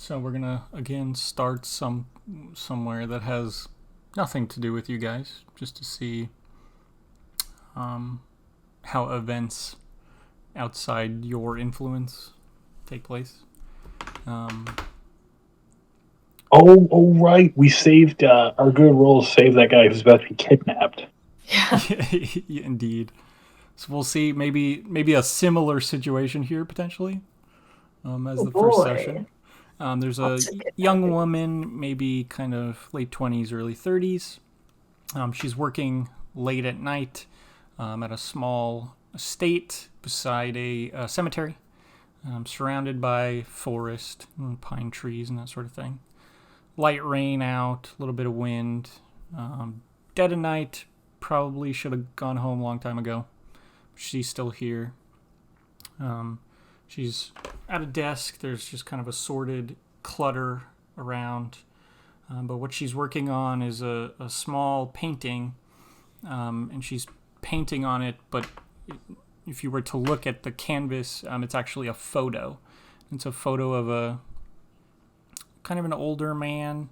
So we're gonna again start somewhere that has nothing to do with you guys, just to see how events outside your influence take place. Oh, right. We saved our good rolls saved that guy who's about to be kidnapped. Yeah, indeed. So we'll see. Maybe a similar situation here potentially as Oh the first boy. session. There's a Lots of young kidnapping. woman, maybe kind of late 20s, early 30s. She's working late at night at a small estate beside a cemetery, surrounded by forest and pine trees and that sort of thing. Light rain out, a little bit of wind. Dead of night, probably should have gone home a long time ago. She's still here. She's at a desk. There's just kind of assorted clutter around. But what she's working on is a small painting, and she's painting on it. But if you were to look at the canvas, it's actually a photo. It's a photo of a kind of an older man.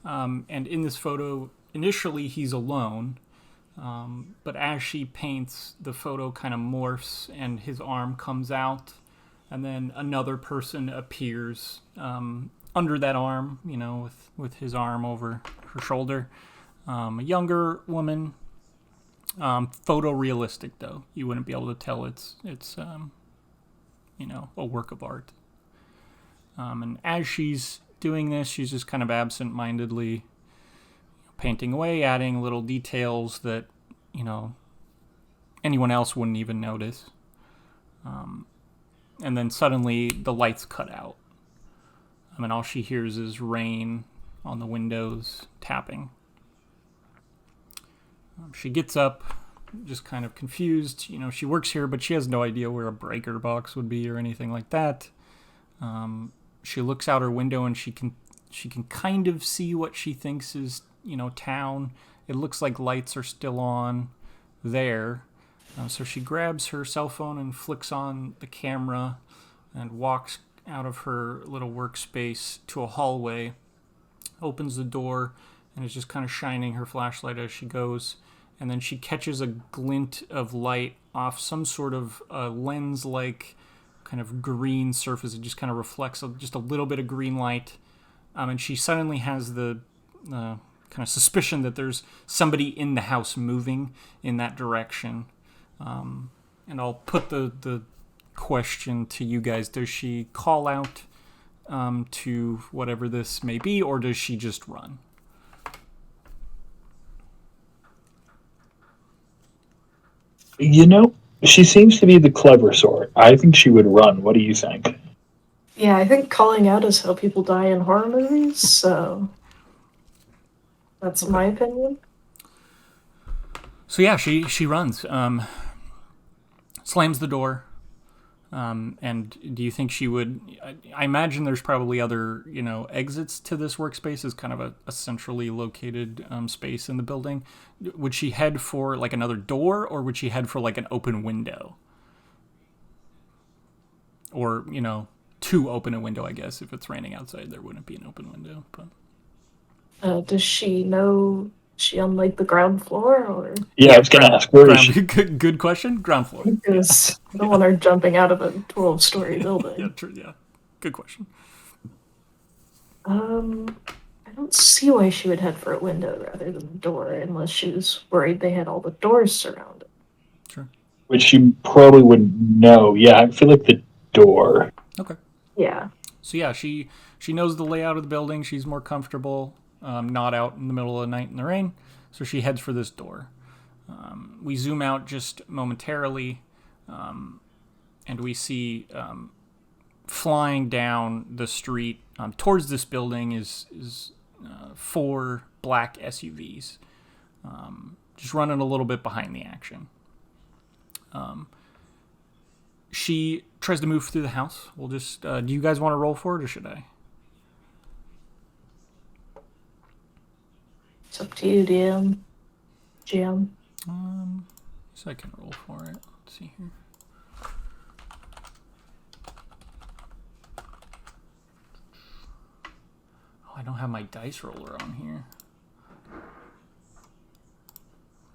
And in this photo, initially he's alone. But as she paints, the photo kind of morphs and his arm comes out. And then another person appears under that arm, with his arm over her shoulder. A younger woman, photorealistic though. You wouldn't be able to tell it's a work of art. And as she's doing this, she's just kind of absent-mindedly painting away, adding little details that anyone else wouldn't even notice. And then suddenly the lights cut out. And all she hears is rain on the windows tapping. She gets up, just kind of confused. She works here, but she has no idea where a breaker box would be or anything like that. She looks out her window and she can kind of see what she thinks is town. It looks like lights are still on there. So she grabs her cell phone and flicks on the camera and walks out of her little workspace to a hallway, opens the door, and is just kind of shining her flashlight as she goes. And then she catches a glint of light off some sort of lens-like kind of green surface. It just kind of reflects just a little bit of green light. And she suddenly has the kind of suspicion that there's somebody in the house moving in that direction. And I'll put the question to you guys. Does she call out to whatever this may be, or does she just run? She seems to be the clever sort. I think she would run. What do you think? Yeah, I think calling out is how people die in horror movies, so that's my opinion. So yeah, she runs, slams the door, and do you think she would? I imagine there's probably other exits to this workspace as kind of a centrally located space in the building. Would she head for like another door, or would she head for like an open window? Or to open a window, I guess. If it's raining outside, there wouldn't be an open window. But Does she know she on like the ground floor, or? Yeah, I was going to ask, where is she? Good question. Ground floor. Because I don't want her jumping out of a 12-story building. Yeah, true. Yeah, good question. I don't see why she would head for a window rather than a door, unless she was worried they had all the doors surrounded. Sure. Which she probably wouldn't know. Yeah, I feel like the door. Okay. Yeah. So yeah, she knows the layout of the building. She's more comfortable, not out in the middle of the night in the rain. So she heads for this door. We zoom out just momentarily, and we see flying down the street towards this building is 4 black SUVs, just running a little bit behind the action. She tries to move through the house. We'll just... do you guys want to roll for it, or should I? It's up to you, GM. So I can roll for it. Let's see here. don't have my dice roller on here.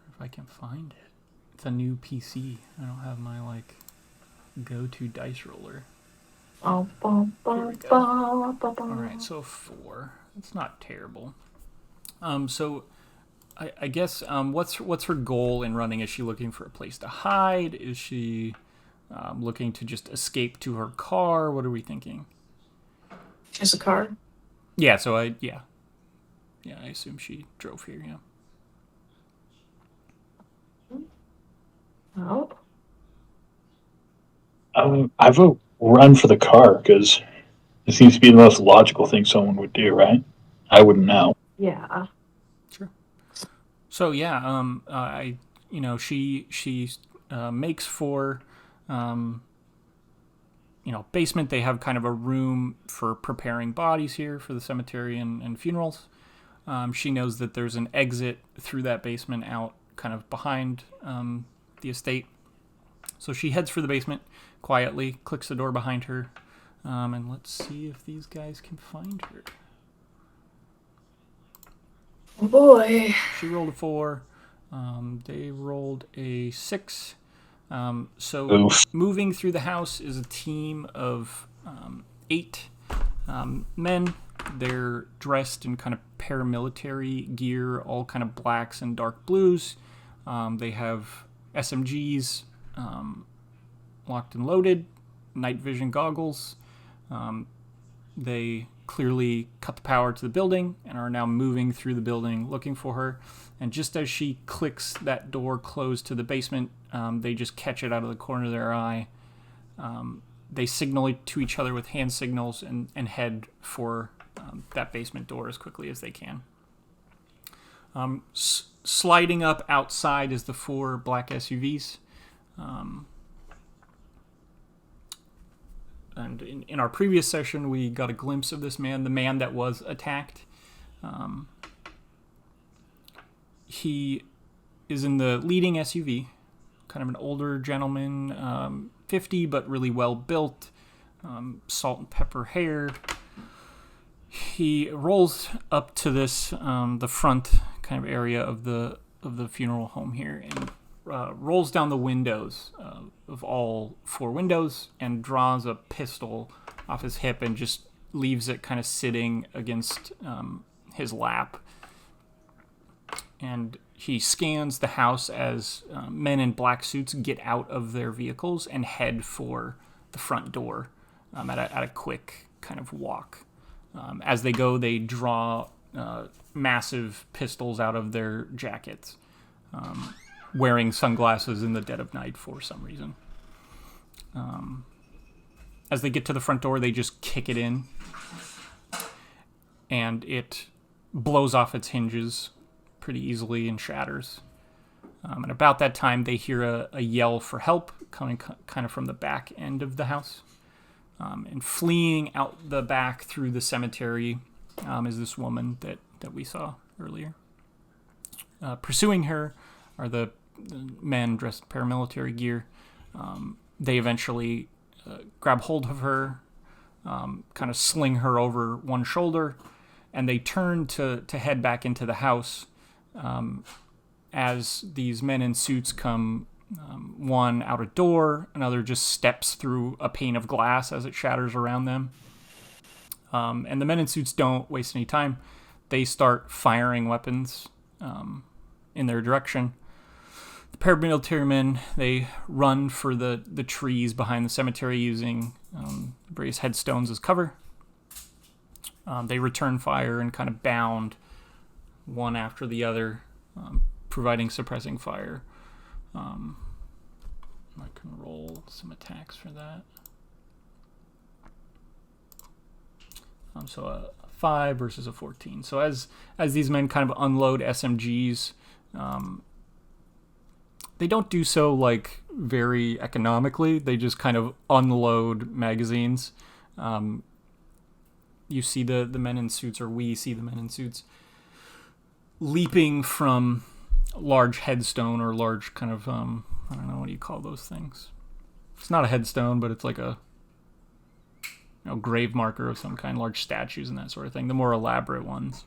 If I can find it. It's a new PC. I don't have my, like, go-to dice roller. Here we go. Alright, so 4. It's not terrible. So I guess what's her goal in running? Is she looking for a place to hide? Is she looking to just escape to her car? What are we thinking? She has a car. Yeah, so I assume she drove here, yeah. Oh. I vote run for the car because it seems to be the most logical thing someone would do, right? I wouldn't know. Yeah. Sure. So yeah, she makes for, basement. They have kind of a room for preparing bodies here for the cemetery and funerals. She knows that there's an exit through that basement out kind of behind the estate. So she heads for the basement quietly, clicks the door behind her, and let's see if these guys can find her. Oh boy. She rolled a 4. They rolled a 6. So Oof. moving through the house is a team of 8 men. They're dressed in kind of paramilitary gear, all kind of blacks and dark blues. They have SMGs locked and loaded, night vision goggles. They clearly cut the power to the building and are now moving through the building looking for her. And just as she clicks that door closed to the basement, they just catch it out of the corner of their eye. They signal to each other with hand signals and head for that basement door as quickly as they can. Sliding up outside is the 4 black SUVs. And in our previous session, we got a glimpse of this man, the man that was attacked. He is in the leading SUV, kind of an older gentleman, 50, but really well built, salt and pepper hair. He rolls up to this, the front kind of area of the funeral home here, and rolls down the windows of all 4 windows and draws a pistol off his hip and just leaves it kind of sitting against his lap. And he scans the house as men in black suits get out of their vehicles and head for the front door at a quick kind of walk. As they go, they draw massive pistols out of their jackets, wearing sunglasses in the dead of night for some reason. As they get to the front door, they just kick it in, and it blows off its hinges pretty easily and shatters. And about that time, they hear a yell for help coming kind of from the back end of the house. And fleeing out the back through the cemetery is this woman that we saw earlier. Pursuing her are the men dressed in paramilitary gear. They eventually grab hold of her, kind of sling her over one shoulder, and they turn to head back into the house as these men in suits come, one out a door, another just steps through a pane of glass as it shatters around them. And the men in suits don't waste any time. They start firing weapons in their direction. The paramilitary men, they run for the trees behind the cemetery using various headstones as cover. They return fire and kind of bound one after the other, providing suppressing fire. I can roll some attacks for that. So a 5 versus a 14. So as these men kind of unload SMGs, they don't do so like very economically. They just kind of unload magazines. You see the men in suits, or we see the men in suits, leaping from large headstone or large kind of, I don't know, what do you call those things? It's not a headstone, but it's like grave marker of some kind, large statues and that sort of thing, the more elaborate ones.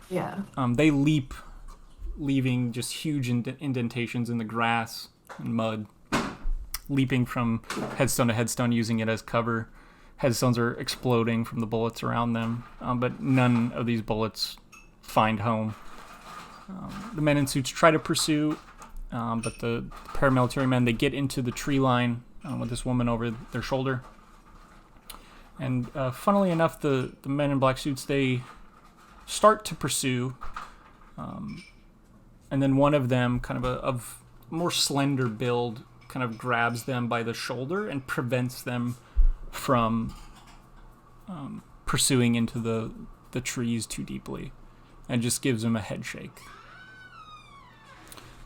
Yeah. They leap, leaving just huge indentations in the grass and mud, leaping from headstone to headstone, using it as cover. Headstones are exploding from the bullets around them, but none of these bullets find home. The men in suits try to pursue, but the paramilitary men, they get into the tree line with this woman over their shoulder. And funnily enough, the men in black suits, they start to pursue, and then one of them, kind of more slender build, kind of grabs them by the shoulder and prevents them from pursuing into the trees too deeply, and just gives them a head shake.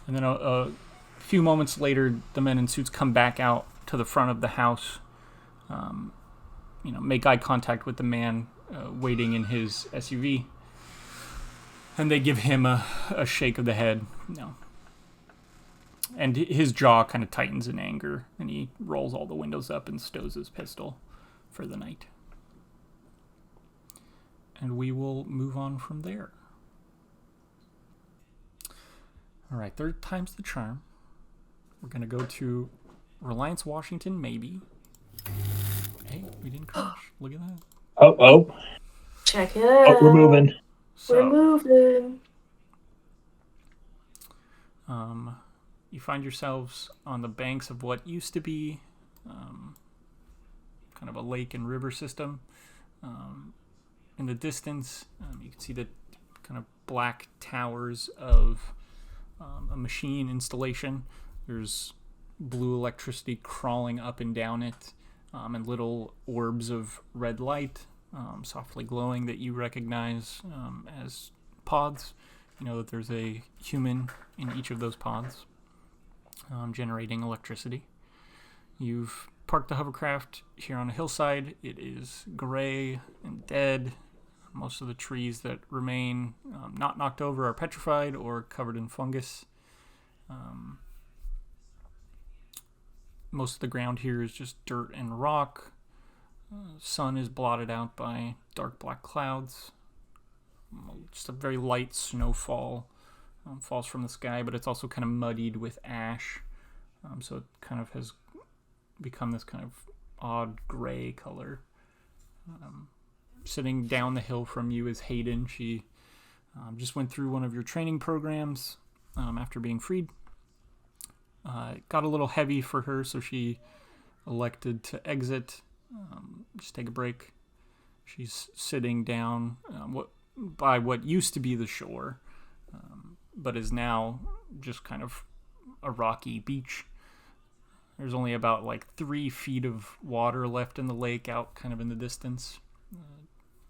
And then a few moments later, the men in suits come back out to the front of the house, make eye contact with the man waiting in his SUV, and they give him a shake of the head. And his jaw kind of tightens in anger, and he rolls all the windows up and stows his pistol for the night. And we will move on from there. All right, third time's the charm. We're going to go to Reliance, Washington, maybe. Hey, we didn't crash. Look at that. Oh. Check it out. Oh, we're moving. We're moving. You find yourselves on the banks of what used to be kind of a lake and river system. In the distance, you can see the kind of black towers of a machine installation. There's blue electricity crawling up and down it, and little orbs of red light softly glowing that you recognize as pods. You know that there's a human in each of those pods generating electricity. You've parked the hovercraft here on a hillside. It is gray and dead. Most of the trees that remain not knocked over are petrified or covered in fungus. Most of the ground here is just dirt and rock. Sun is blotted out by dark black clouds. Just a very light snowfall falls from the sky, but it's also kind of muddied with ash. So it kind of has become this kind of odd gray color. Sitting down the hill from you is Hadon. She just went through one of your training programs after being freed. It got a little heavy for her, so she elected to exit, just take a break. She's sitting down by what used to be the shore, but is now just kind of a rocky beach. There's only about 3 feet of water left in the lake out kind of in the distance.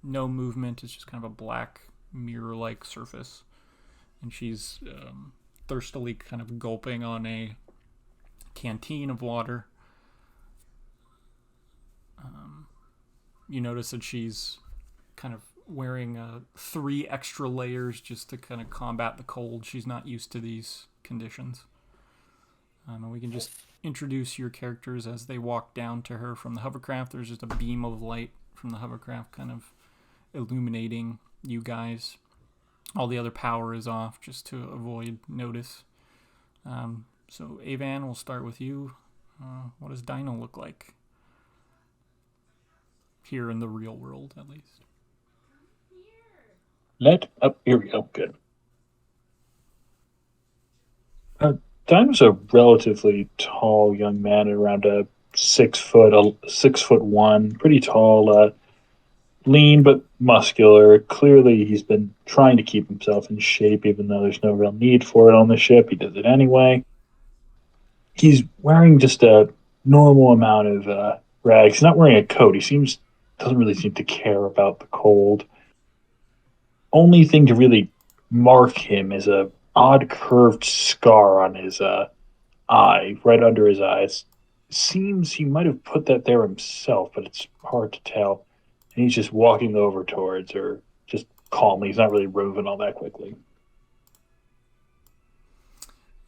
No movement. It's just kind of a black mirror-like surface. And she's thirstily kind of gulping on a canteen of water. You notice that she's kind of wearing 3 extra layers just to kind of combat the cold. She's not used to these conditions. And we can just introduce your characters as they walk down to her from the hovercraft. There's just a beam of light from the hovercraft kind of illuminating you guys. All the other power is off just to avoid notice. So Avan, we'll start with you. What does Dino look like? Here in the real world, at least. Here we go. Good. Dino's a relatively tall young man, around a 6'1", pretty tall, lean but muscular. Clearly, he's been trying to keep himself in shape, even though there's no real need for it on the ship. He does it anyway. He's wearing just a normal amount of rags. He's not wearing a coat. He doesn't really seem to care about the cold. Only thing to really mark him is a odd curved scar on his eye, right under his eye. It seems he might have put that there himself, but it's hard to tell. And he's just walking over towards her, just calmly. He's not really moving all that quickly.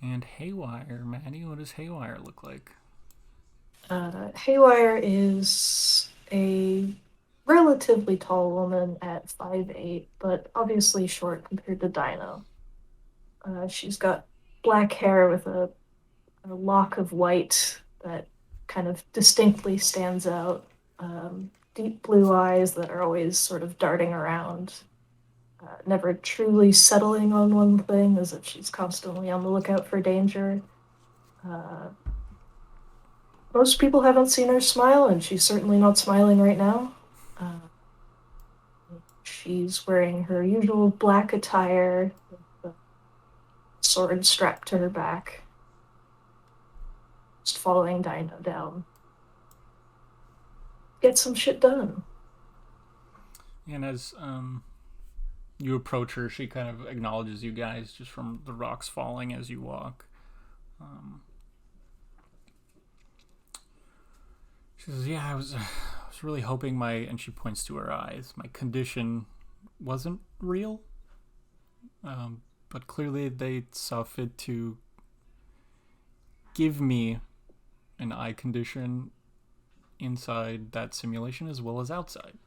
And Haywire, Maddie, what does Haywire look like? Haywire is a relatively tall woman at 5'8", but obviously short compared to Dino. She's got black hair with a lock of white that kind of distinctly stands out. Deep blue eyes that are always sort of darting around, never truly settling on one thing, as if she's constantly on the lookout for danger. Uh, Most people haven't seen her smile, and she's certainly not smiling right now. Uh, she's wearing her usual black attire, with the sword strapped to her back, just following Dino down. Get some shit done. And as you approach her, she kind of acknowledges you guys just from the rocks falling as you walk. She says, "Yeah, I was really hoping and she points to her eyes, my condition wasn't real. But clearly they saw fit to give me an eye condition inside that simulation as well as outside.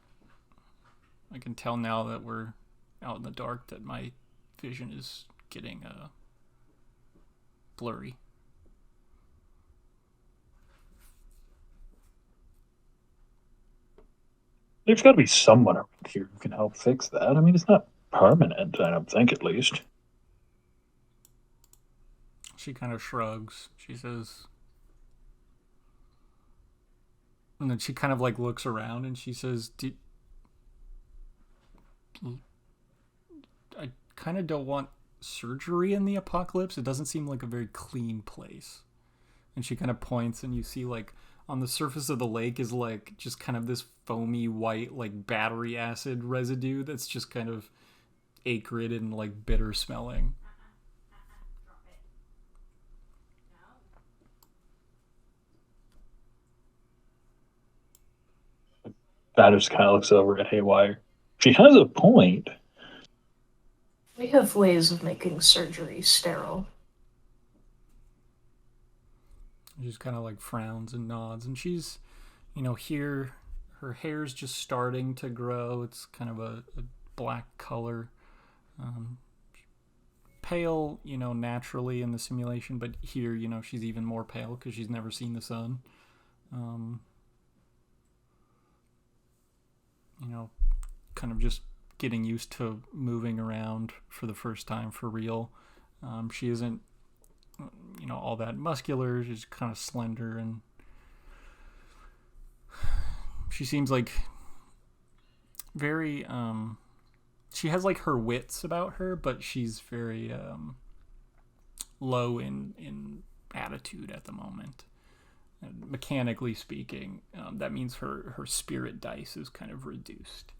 I can tell now that we're out in the dark that my vision is getting blurry." There's got to be someone around here who can help fix that. I mean, it's not permanent, I don't think, at least. She kind of shrugs. She says, and then she kind of like looks around and she says, I kind of don't want surgery in the apocalypse. It doesn't seem like a very clean place. And she kind of points, and you see like on the surface of the lake is like just kind of this foamy white like battery acid residue that's just kind of acrid and like bitter smelling. That just kind of looks over at Haywire. She has a point. We have ways of making surgery sterile. She just kind of like frowns and nods, and she's, here her hair's just starting to grow. It's kind of a black color, pale, naturally in the simulation, but here, she's even more pale because she's never seen the sun. Kind of just getting used to moving around for the first time for real. She isn't, all that muscular. She's kind of slender, and she seems like very, she has like her wits about her, but she's very low in attitude at the moment. And mechanically speaking, that means her spirit dice is kind of reduced.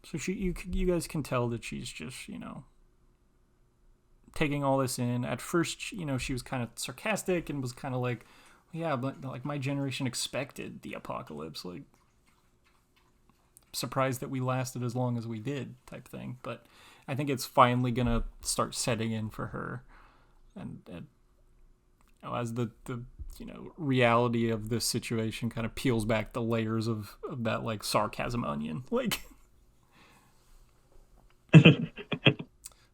So you guys can tell that she's just, taking all this in. At first, she was kind of sarcastic and was kind of like, yeah, but like my generation expected the apocalypse. Like, surprised that we lasted as long as we did, type thing. But I think it's finally gonna start setting in for her, and as the reality of this situation kind of peels back the layers of that like sarcasm onion, like.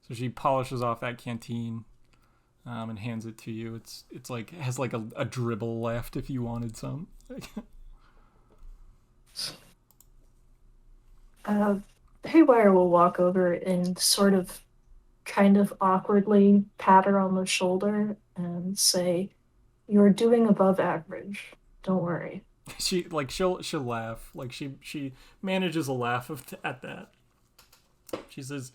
So she polishes off that canteen, and hands it to you. It's like it has like a dribble left if you wanted some. Haywire will walk over and sort of kind of awkwardly pat her on the shoulder and say, "You're doing above average. Don't worry." She'll laugh. Like she manages a laugh at that. She says,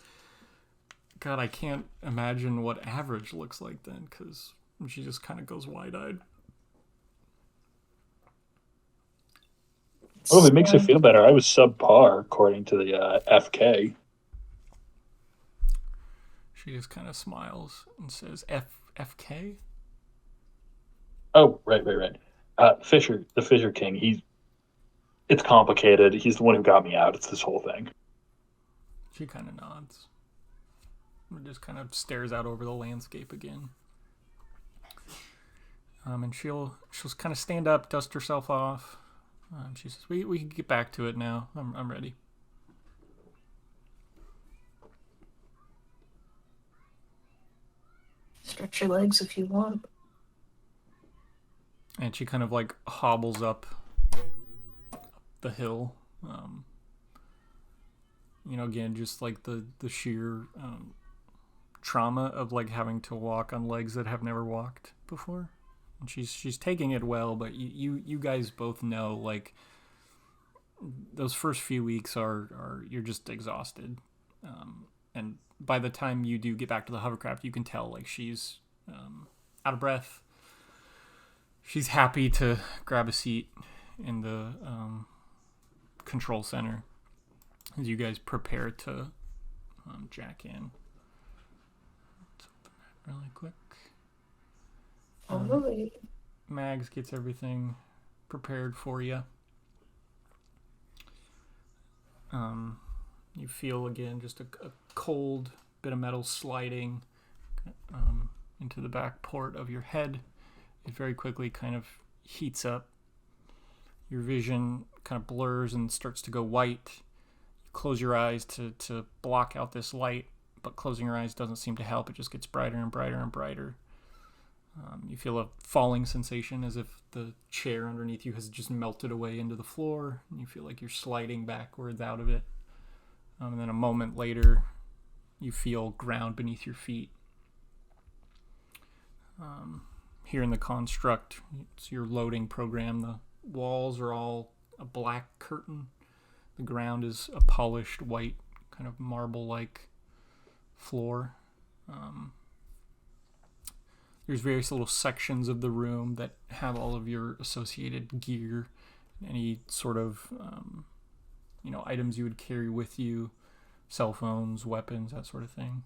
"God, I can't imagine what average looks like then," because she just kind of goes wide-eyed. Well, if it makes you feel better, I was subpar according to the FK. She just kind of smiles and says, FK? Oh, right. Fisher, the Fisher King, it's complicated. He's the one who got me out. It's this whole thing. She kind of nods. And just kind of stares out over the landscape again. And she'll kind of stand up, dust herself off, She says, we can get back to it now. I'm ready. Stretch your legs if you want. And she kind of like hobbles up the hill. Again, just like the sheer trauma of like having to walk on legs that have never walked before. And she's taking it well, but you guys both know, like, those first few weeks are you're just exhausted. And by the time you do get back to the hovercraft, you can tell, like, she's out of breath. She's happy to grab a seat in the control center as you guys prepare to jack in. Let's open that really quick. Mags gets everything prepared for you. You feel, again, just a cold bit of metal sliding into the back port of your head. It very quickly kind of heats up. Your vision kind of blurs and starts to go white. You close your eyes to block out this light, but closing your eyes doesn't seem to help. It just gets brighter and brighter and brighter. You feel a falling sensation as if the chair underneath you has just melted away into the floor. You feel like you're sliding backwards out of it. And then a moment later, you feel ground beneath your feet. Here in the construct, it's your loading program. The walls are all a black curtain. The ground is a polished white, kind of marble-like floor. There's various little sections of the room that have all of your associated gear, any sort of items you would carry with you, cell phones, weapons, that sort of thing.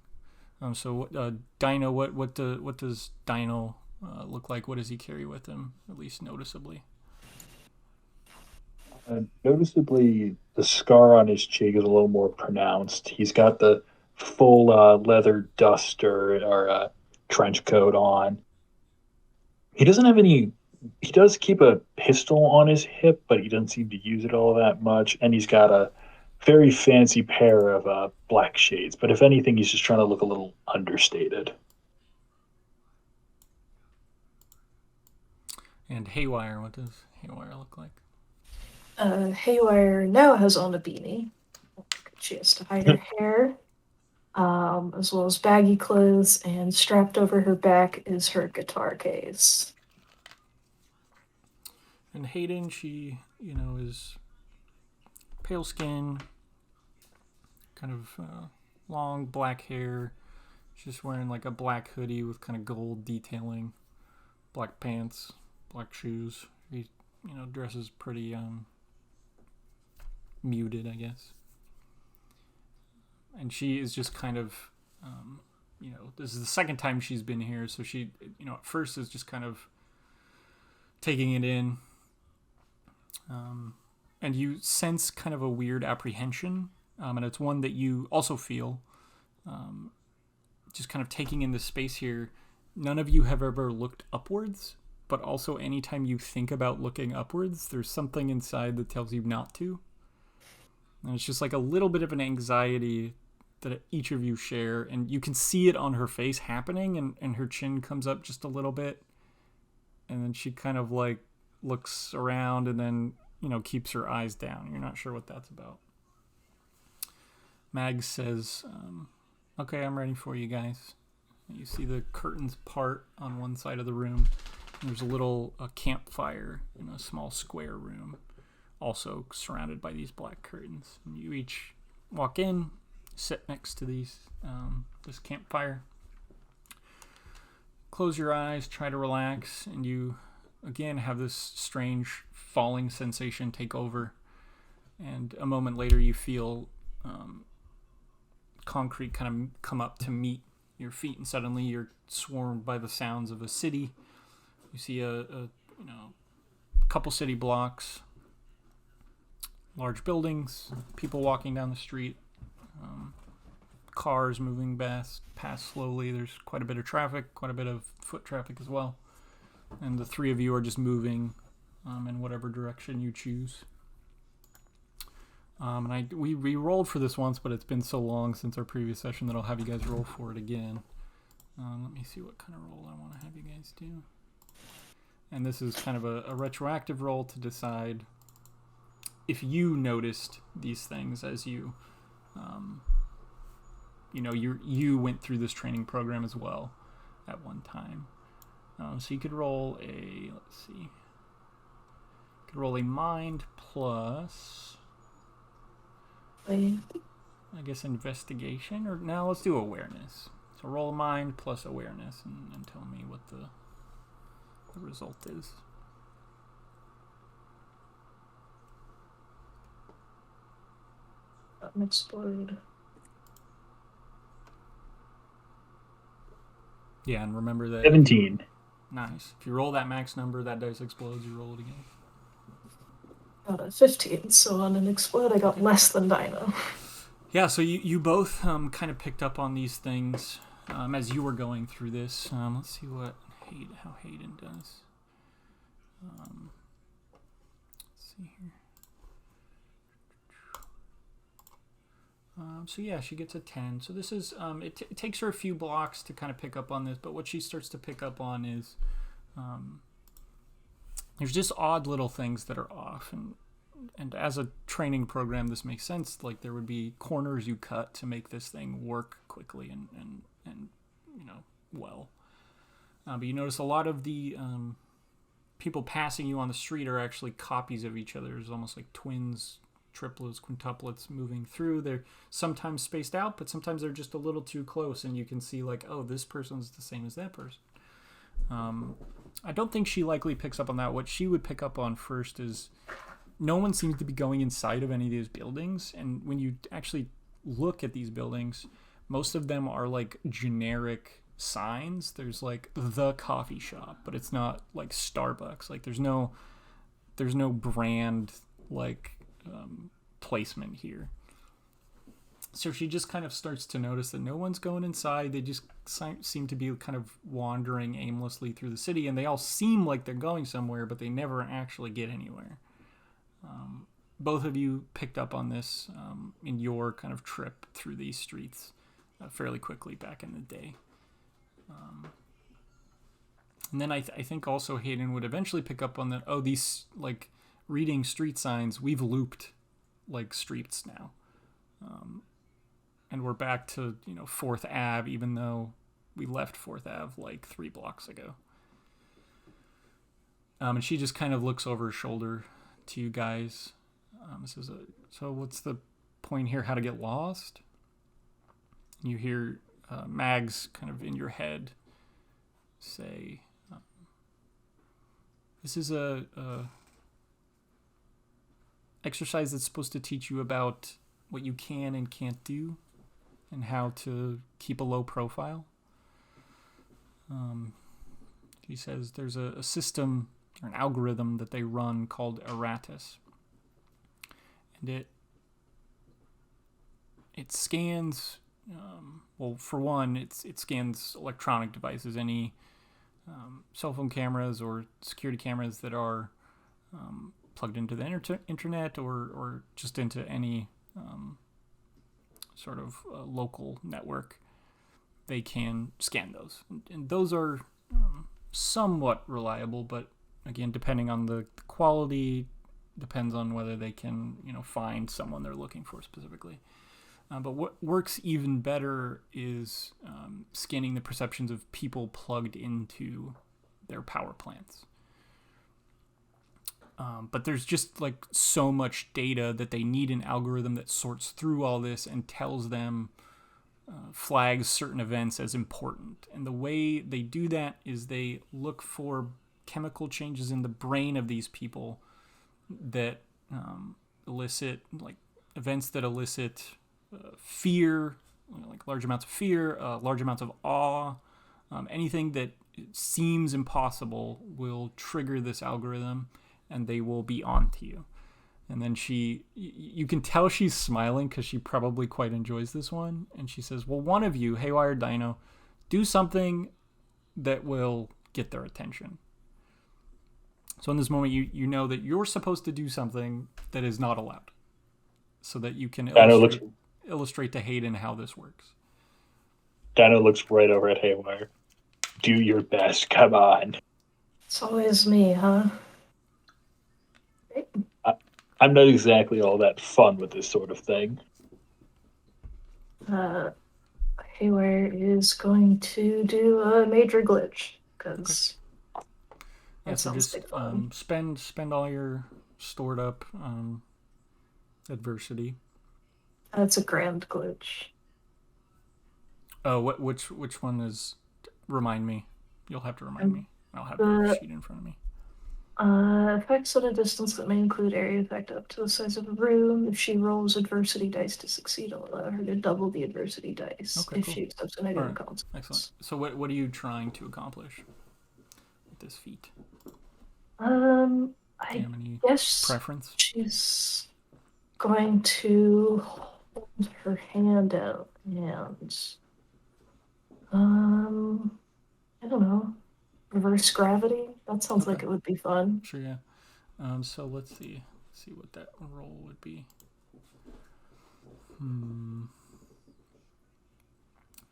Dino, what does Dino look like? What does he carry with him, at least noticeably? Noticeably, the scar on his cheek is a little more pronounced. He's got the full leather duster or trench coat on. He doesn't have any. He does keep a pistol on his hip, but he doesn't seem to use it all that much. And he's got a very fancy pair of black shades. But if anything, he's just trying to look a little understated. And Haywire, what does Haywire look like? Haywire now has on a beanie. She has to hide her hair, as well as baggy clothes, and strapped over her back is her guitar case. And Hadon, she, is pale skin, kind of long black hair. She's just wearing like a black hoodie with kind of gold detailing, black pants, black shoes. He, dresses pretty muted, I guess. And she is just kind of, this is the second time she's been here, so she, at first is just kind of taking it in. And you sense kind of a weird apprehension, and it's one that you also feel, just kind of taking in the space here. None of you have ever looked upwards, but also anytime you think about looking upwards, there's something inside that tells you not to. And it's just like a little bit of an anxiety that each of you share, and you can see it on her face happening, and her chin comes up just a little bit, and then she kind of like looks around and then, keeps her eyes down. You're not sure what that's about. Mag says, okay, I'm ready for you guys. You see the curtains part on one side of the room. There's a campfire in a small square room, also surrounded by these black curtains. And you each walk in, sit next to this campfire. Close your eyes, try to relax, and you again have this strange falling sensation take over. And a moment later, you feel concrete kind of come up to meet your feet, and suddenly you're swarmed by the sounds of a city. You see a couple city blocks, large buildings, people walking down the street, cars moving past slowly. There's quite a bit of traffic, quite a bit of foot traffic as well. And the three of you are just moving in whatever direction you choose. And we rolled for this once, but it's been so long since our previous session that I'll have you guys roll for it again. Let me see what kind of roll I want to have you guys do. And this is kind of a retroactive roll to decide if you noticed these things as you, you went through this training program as well at one time. So you could roll a mind plus, I guess, investigation, or now let's do awareness. So roll a mind plus awareness and tell me what the result is. Explode. Yeah, and remember that 17. Nice. If you roll that max number, that dice explodes, you roll it again. Got a 15, so on an explode I got less than Dino. Yeah, so you both kind of picked up on these things as you were going through this. Let's see how Hadon does. Let's see here. So yeah, she gets a 10. So this is, it takes her a few blocks to kind of pick up on this, but what she starts to pick up on is there's just odd little things that are off. And as a training program, this makes sense. Like there would be corners you cut to make this thing work quickly and well. But you notice a lot of the people passing you on the street are actually copies of each other. There's almost like twins, triplets, quintuplets moving through. They're sometimes spaced out, but sometimes they're just a little too close, and you can see like, oh, this person's the same as that person. I don't think she likely picks up on that. What she would pick up on first is no one seems to be going inside of any of these buildings, and when you actually look at these buildings, most of them are like generic signs. There's like the coffee shop, but it's not like Starbucks. Like there's no brand like placement here. So she just kind of starts to notice that no one's going inside. They just seem to be kind of wandering aimlessly through the city, and they all seem like they're going somewhere, but they never actually get anywhere. Both of you picked up on this in your kind of trip through these streets fairly quickly back in the day. And then I think also Hadon would eventually pick up on that, oh, these, like, reading street signs, we've looped, like, streets now. And we're back to, 4th Ave, even though we left 4th Ave, like, 3 blocks ago. And she just kind of looks over her shoulder to you guys. Says, so what's the point here, how to get lost? You hear Mags kind of in your head say, this is a exercise that's supposed to teach you about what you can and can't do and how to keep a low profile. He says there's a system or an algorithm that they run called Erratus. And it scans, well, for one, it scans electronic devices, any cell phone cameras or security cameras that are plugged into the internet or just into any sort of local network. They can scan those. And those are somewhat reliable, but again, depending on the quality, depends on whether they can, find someone they're looking for specifically. But what works even better is scanning the perceptions of people plugged into their power plants. But there's just like so much data that they need an algorithm that sorts through all this and tells them, flags certain events as important. And the way they do that is they look for chemical changes in the brain of these people that elicit, like events that elicit fear, like large amounts of fear, large amounts of awe. Anything that seems impossible will trigger this algorithm, and they will be on to you. And then you can tell she's smiling because she probably quite enjoys this one. And she says, well, one of you, Haywire Dino, do something that will get their attention. So in this moment, you know that you're supposed to do something that is not allowed, so that you can illustrate to Hadon how this works. Dino looks right over at Haywire. Do your best. Come on. It's always me, huh? I'm not exactly all that fun with this sort of thing. Haywire is going to do a major glitch because Yeah, so just spend all your stored up adversity. That's a grand glitch. Oh, which one is? Remind me. You'll have to remind me. I'll have the sheet in front of me. Effects at a distance that may include area effect up to the size of a room. If she rolls adversity dice to succeed, I'll allow her to double the adversity dice if she accepts a negative consequence. Excellent. So what are you trying to accomplish with this feat? I guess preference? She's going to hold her hand out and I don't know. Reverse gravity? That sounds like it would be fun. Sure, yeah. So let's see what that roll would be.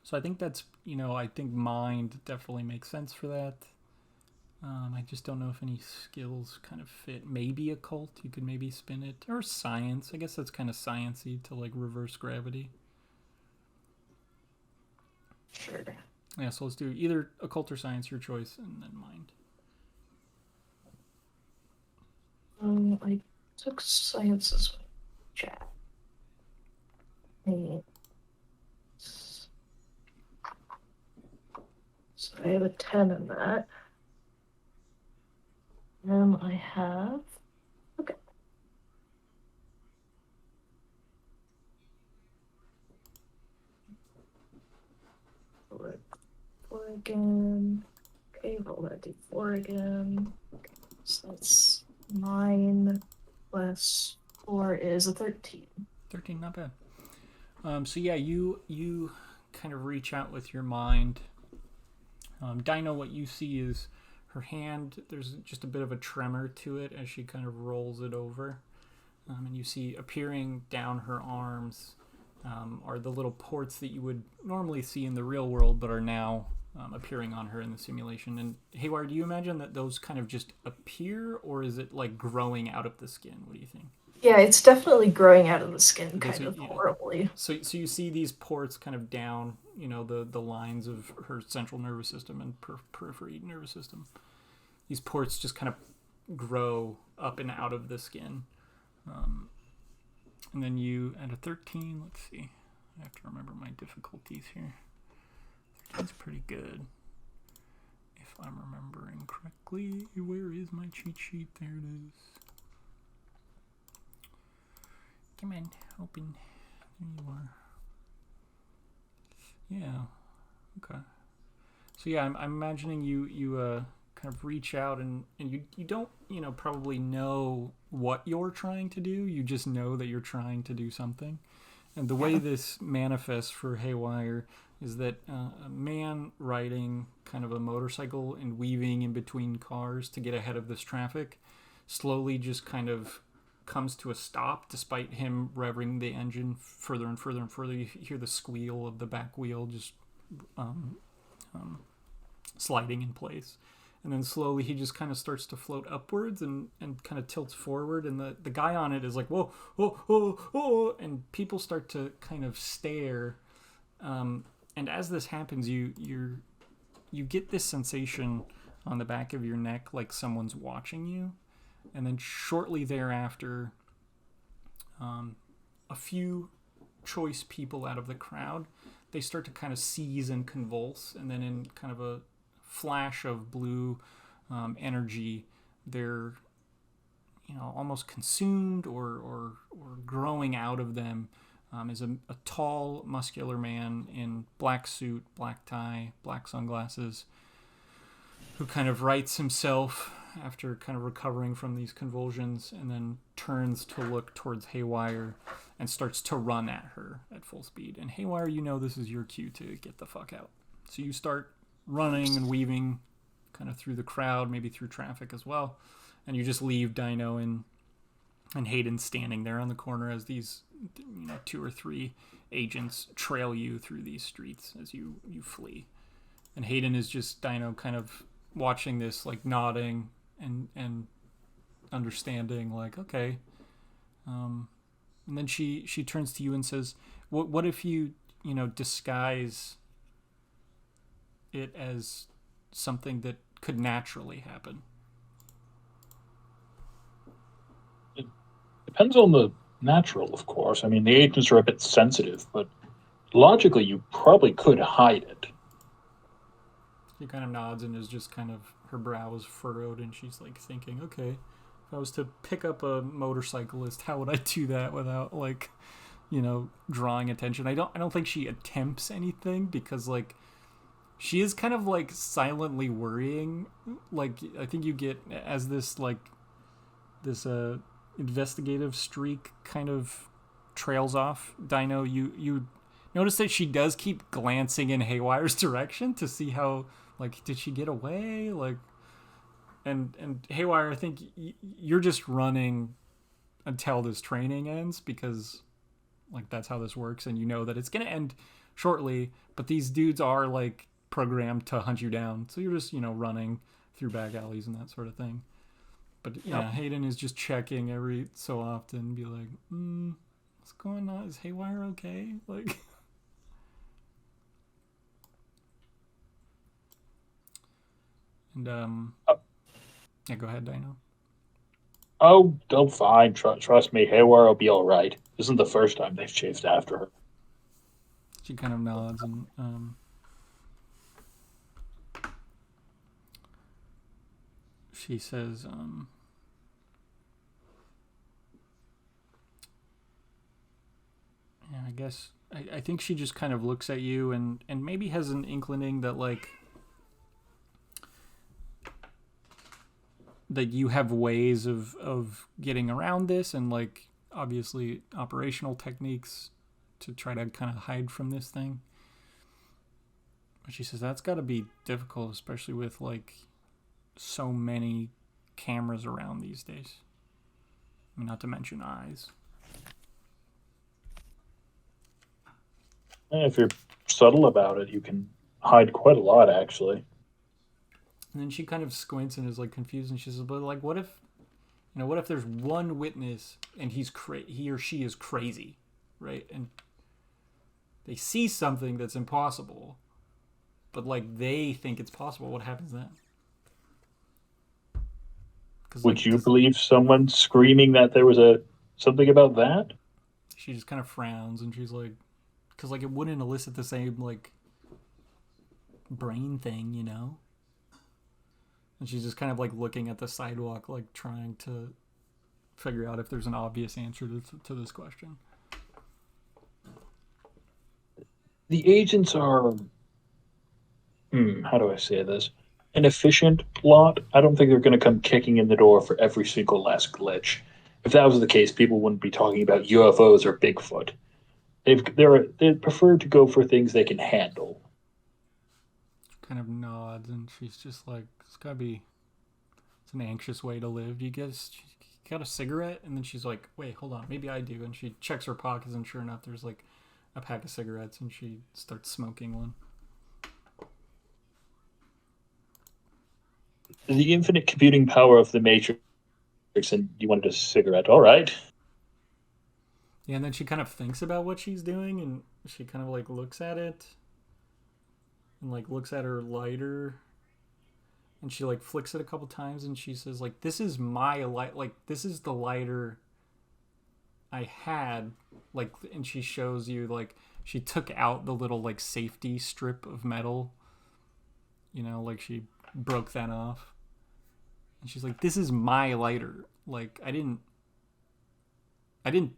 So I think that's, I think mind definitely makes sense for that. I just don't know if any skills kind of fit. Maybe occult, you could maybe spin it. Or science. I guess that's kind of science-y to like reverse gravity. Sure. Yeah, so let's do either occult or science, your choice, and then mind. I took science as well. Chat. So I have a 10 in that. And I have... Okay. Four again. Okay, roll that d4 again. Okay, so that's 9 plus 4 is a 13. 13, not bad. So yeah, you kind of reach out with your mind. Dino, what you see is her hand, there's just a bit of a tremor to it as she kind of rolls it over. And you see appearing down her arms are the little ports that you would normally see in the real world, but are now appearing on her in the simulation. And Haywire, do you imagine that those kind of just appear, or is it like growing out of the skin? What do you think? Yeah, it's definitely growing out of the skin kind of horribly. So you see these ports kind of down, the lines of her central nervous system and periphery nervous system. These ports just kind of grow up and out of the skin. And then you, at a 13, let's see. I have to remember my difficulties here. 13's pretty good. If I'm remembering correctly, where is my cheat sheet? There it is. Come on, open. There you are. Yeah. Okay. So yeah, I'm imagining you kind of reach out and you don't probably know what you're trying to do. You just know that you're trying to do something. And the way this manifests for Haywire is that a man riding kind of a motorcycle and weaving in between cars to get ahead of this traffic slowly just kind of comes to a stop despite him revving the engine further and further and further. You hear the squeal of the back wheel just sliding in place. And then slowly he just kind of starts to float upwards and kind of tilts forward. And the guy on it is like, whoa, whoa, whoa, whoa. And people start to kind of stare. And as this happens, you get this sensation on the back of your neck like someone's watching you. And then shortly thereafter, a few choice people out of the crowd, they start to kind of seize and convulse. And then in kind of a flash of blue energy, they're almost consumed or growing out of them is a tall, muscular man in black suit, black tie, black sunglasses, who kind of rights himself after kind of recovering from these convulsions, and then turns to look towards Haywire and starts to run at her at full speed. And Haywire, this is your cue to get the fuck out. So you start running and weaving kind of through the crowd, maybe through traffic as well. And you just leave Dino and Hadon standing there on the corner as these 2 or 3 agents trail you through these streets as you flee. And Hadon is just Dino kind of watching this, like nodding and understanding, like, okay. And then she turns to you and says, what if you disguise it as something that could naturally happen? It depends on the natural, of course. I mean, the agents are a bit sensitive, but logically, you probably could hide it. She kind of nods and is just kind of, her brow is furrowed, and she's like thinking, okay, if I was to pick up a motorcyclist, how would I do that without like, drawing attention? I don't think she attempts anything, because like she is kind of like silently worrying. Like, I think you get, as this investigative streak kind of trails off, Dino, you notice that she does keep glancing in Haywire's direction to see how, like, did she get away? Like, and Haywire, I think you're just running until this training ends, because like that's how this works, and you know that it's gonna end shortly, but these dudes are like programmed to hunt you down, so you're just running through back alleys and that sort of thing. But yeah, Hadon is just checking every so often, be like, what's going on? Is Haywire okay? Like, and yeah, go ahead, Dino. Oh, fine. Trust me, Haywire will be all right. This isn't the first time they've chased after her. She kind of nods, and she says, yeah, I guess I think she just kind of looks at you and maybe has an inkling that like that you have ways of getting around this, and like obviously operational techniques to try to kind of hide from this thing. But she says that's got to be difficult, especially with like so many cameras around these days. I mean, not to mention eyes. And if you're subtle about it, you can hide quite a lot, actually. And then she kind of squints and is like confused, and she says, "But like, what if there's one witness and he or she is crazy, right? And they see something that's impossible, but like they think it's possible. What happens then?" Would you believe someone screaming that there was something about that? She just kind of frowns, and she's like, because like it wouldn't elicit the same like brain thing, And she's just kind of like looking at the sidewalk, like trying to figure out if there's an obvious answer to this question. The agents are, how do I say this? An efficient lot. I don't think they're going to come kicking in the door for every single last glitch. If that was the case, people wouldn't be talking about UFOs or Bigfoot. They prefer to go for things they can handle. Kind of nods, and she's just like, it's an anxious way to live. Do you guys got a cigarette? And then she's like, wait, hold on, maybe I do. And she checks her pockets, and sure enough, there's like a pack of cigarettes, and she starts smoking one. The infinite computing power of the Matrix, and you wanted a cigarette. All right. Yeah, and then she kind of thinks about what she's doing, and she kind of like looks at it and like looks at her lighter, and she like flicks it a couple times, and she says like, this is my light, like this is the lighter I had, like, and she shows you like she took out the little like safety strip of metal, like she broke that off, and she's like, this is my lighter, like I didn't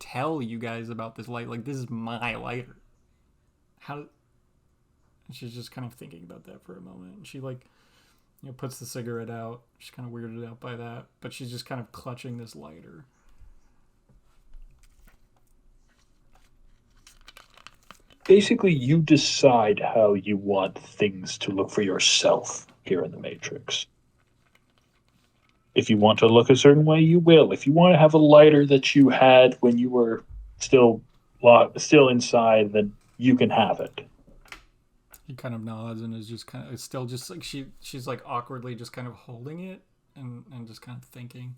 tell you guys about this light, like this is my lighter. And she's just kind of thinking about that for a moment, and she like puts the cigarette out. She's kind of weirded out by that, but she's just kind of clutching this lighter. Basically, you decide how you want things to look for yourself here in the Matrix. If you want to look a certain way, you will. If you want to have a lighter that you had when you were still still inside, then you can have it. He kind of nods and is just kind of, it's still just like she's like awkwardly just kind of holding it and just kind of thinking.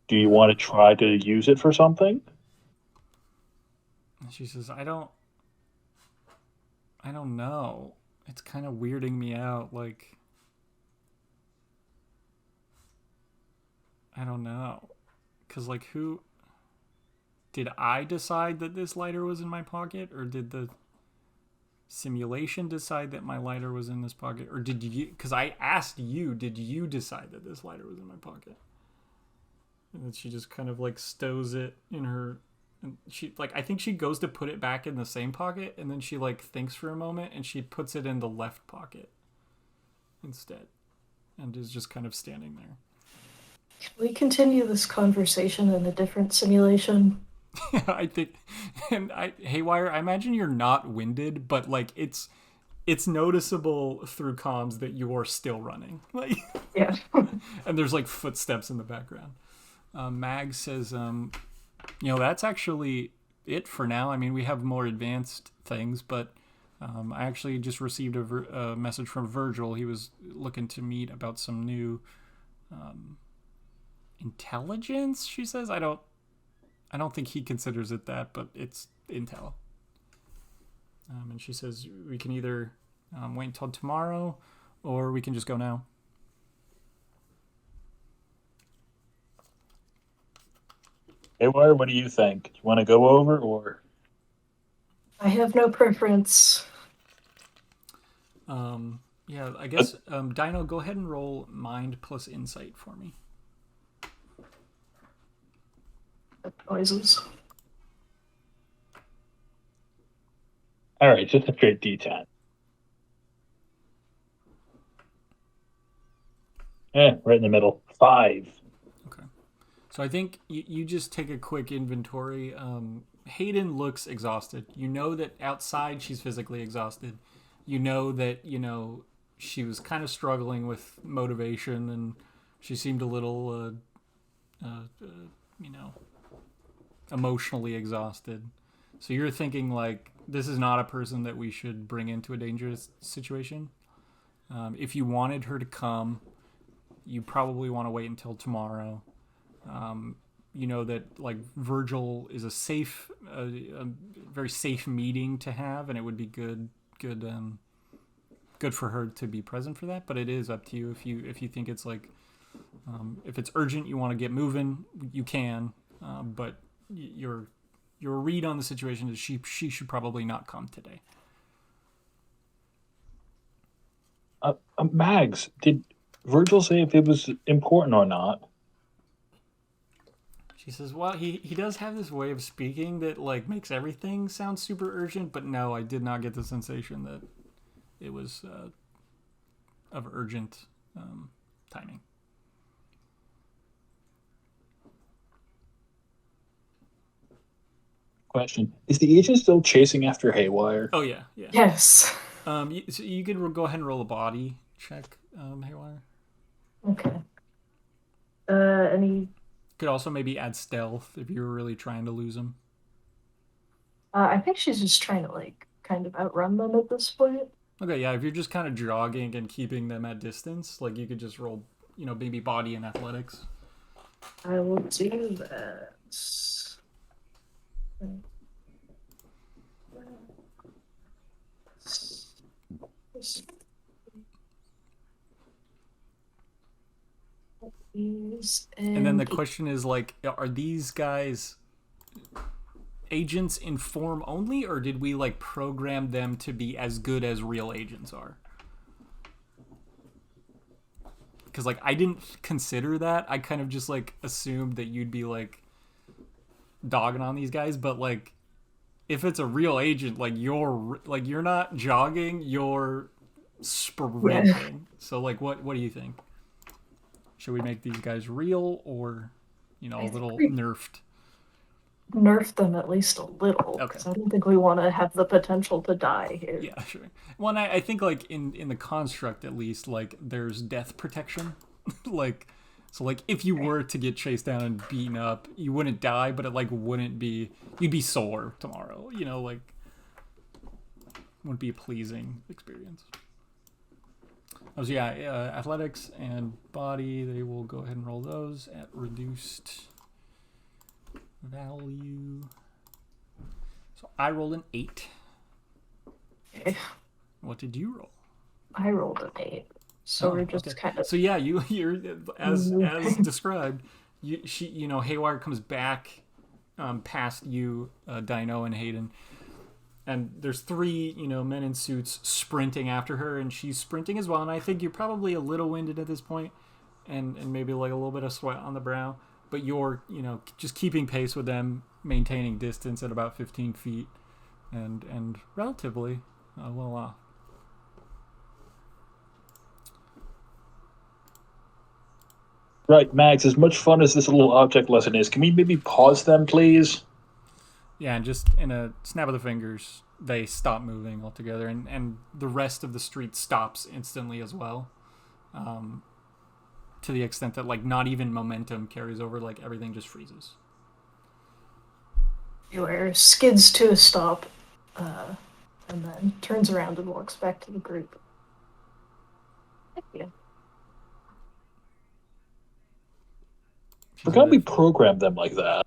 Do you want to try to use it for something? She says, I don't know. It's kind of weirding me out. Like, I don't know. Because, like, did I decide that this lighter was in my pocket? Or did the simulation decide that my lighter was in this pocket? Or did you, because I asked you, did you decide that this lighter was in my pocket? And then she just kind of, like, stows it in her... And she, like, I think she goes to put it back in the same pocket, and then she, like, thinks for a moment, and she puts it in the left pocket instead, and is just kind of standing there. Can we continue this conversation in a different simulation? Yeah, I think, and Haywire, I imagine you're not winded, but, like, it's noticeable through comms that you are still running. Like, yeah. And there's, like, footsteps in the background. Mag says, that's actually it for now. I mean, we have more advanced things, but I actually just received a message from Virgil. He was looking to meet about some new intelligence, she says. I don't think he considers it that, but it's intel. And she says we can either wait until tomorrow, or we can just go now. Hey, what do you think? Do you want to go over, or? I have no preference. Yeah, I guess, Dino, go ahead and roll mind plus insight for me. Noises. All right, just a straight D10. Right in the middle. 5. Okay. So I think you just take a quick inventory. Hayden looks exhausted. You know that outside she's physically exhausted. You know that, she was kind of struggling with motivation, and she seemed a little, emotionally exhausted. So you're thinking, like, this is not a person that we should bring into a dangerous situation. If you wanted her to come, you probably want to wait until tomorrow. You know that, like, Virgil is a very safe meeting to have, and it would be good for her to be present for that. But it is up to you if you think it's like, if it's urgent, you want to get moving, you can. But your read on the situation is she should probably not come today. Mags, did Virgil say if it was important or not? She says, well, he does have this way of speaking that, like, makes everything sound super urgent, but no, I did not get the sensation that it was of urgent timing. Question. Is the agent still chasing after Haywire? Oh, yeah. Yes. So you could go ahead and roll a body check, Haywire. Okay. Any... Could also maybe add stealth if you were really trying to lose him. I think she's just trying to, like, kind of outrun them at this point. Okay, yeah, if you're just kind of jogging and keeping them at distance, like, you could just roll, maybe body and athletics. I will do that. And then the question is, like, are these guys agents in form only, or did we, like, program them to be as good as real agents are? Because, like, I didn't consider that. I kind of just, like, assumed that you'd be, like, dogging on these guys. But, like, if it's a real agent, like, you're not jogging, you're sprinting. Yeah. So, like, what do you think? Should we make these guys real, or, a little nerfed? nerf them at least a little. Okay. Because I don't think we want to have the potential to die here. Yeah, sure. Well, and I think like in the construct at least, like there's death protection, like. So, like, if you were to get chased down and beaten up, you wouldn't die, but it, like, wouldn't be... You'd be sore tomorrow, you know, like... Wouldn't be a pleasing experience. Oh, so yeah, athletics and body, they will go ahead and roll those at reduced value. So I rolled an 8. Okay. What did you roll? I rolled an 8. So we're just kind of... So yeah, you're as described. Haywire comes back past you, Dino and Hadon, and there's 3 men in suits sprinting after her, and she's sprinting as well. And I think you're probably a little winded at this point, and maybe like a little bit of sweat on the brow, but you're just keeping pace with them, maintaining distance at about 15 feet, and relatively well off. Right, Max, as much fun as this little object lesson is, can we maybe pause them, please? Yeah, and just in a snap of the fingers, they stop moving altogether, and the rest of the street stops instantly as well. To the extent that, like, not even momentum carries over, like, everything just freezes. Haywire skids to a stop, and then turns around and walks back to the group. Thank you. Forgot we programmed them like that.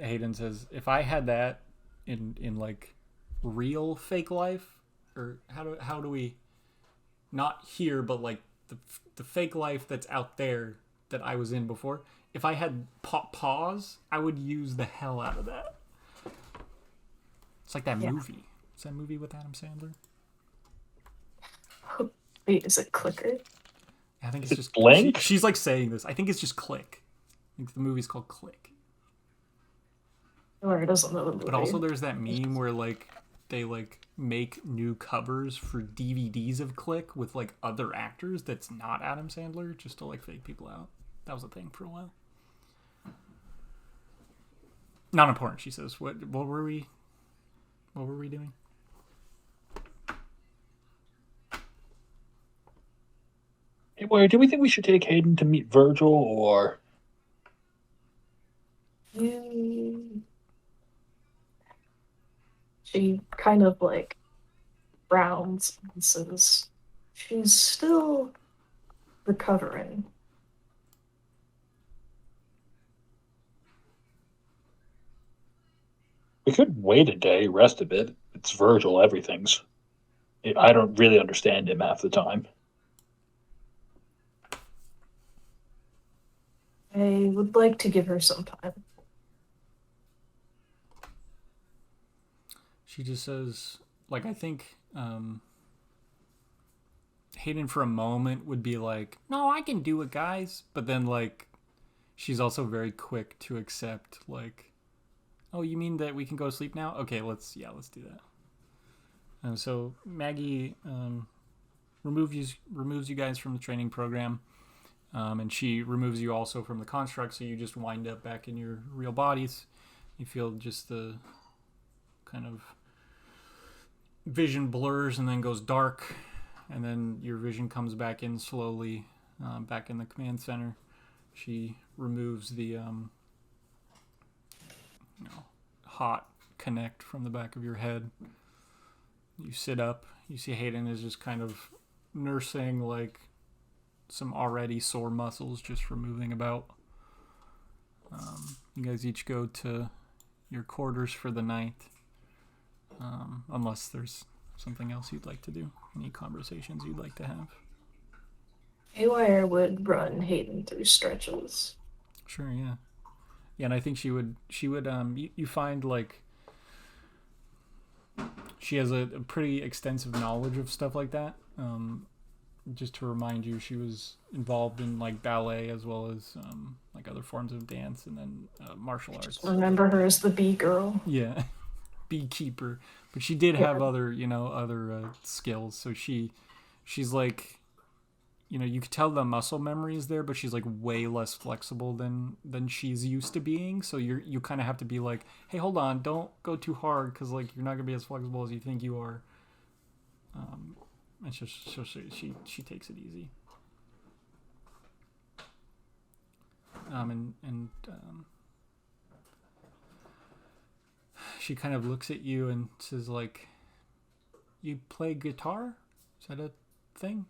Hadon says, if I had that in like real fake life, or how do we, not here, but like the fake life that's out there that I was in before, if I had pause, I would use the hell out of that. It's like that movie. It's that movie with Adam Sandler. Wait, is it Clicker? I think it's just Blank. She's like saying this. I think it's just Click. I think the movie's called Click. Or it doesn't know the movie. But also there's that meme where like they like make new covers for DVDs of Click with like other actors that's not Adam Sandler just to like fake people out. That was a thing for a while. Not important, she says. What were we doing? Anyway, do we think we should take Hadon to meet Virgil, or... She kind of like frowns and says she's still recovering. We could wait a day, rest a bit. It's Virgil, everything's... I don't really understand him half the time. I would like to give her some time. She just says, like, I think Hadon for a moment would be like, no, I can do it, guys. But then, like, she's also very quick to accept, like, oh, you mean that we can go to sleep now? Okay, let's do that. And so Maggie removes you guys from the training program. And she removes you also from the construct, so you just wind up back in your real bodies. You feel just the kind of vision blurs and then goes dark, and then your vision comes back in slowly, back in the command center. She removes the hot connect from the back of your head. You sit up. You see Hadon is just kind of nursing like some already sore muscles just from moving about. You guys each go to your quarters for the night, unless there's something else you'd like to do, any conversations you'd like to have. Haywire would run Hadon through stretches. Sure, yeah. Yeah, and I think she would you find like she has a pretty extensive knowledge of stuff like that. Just to remind you, she was involved in like ballet as well as like other forms of dance, and then martial arts. Just remember her as the bee girl. Yeah, beekeeper. But she did have other skills. So she's like, you could tell the muscle memory is there, but she's like way less flexible than she's used to being. So you kind of have to be like, hey, hold on, don't go too hard, because like you're not gonna be as flexible as you think you are. And she takes it easy. She kind of looks at you and says, like, you play guitar? Is that a thing?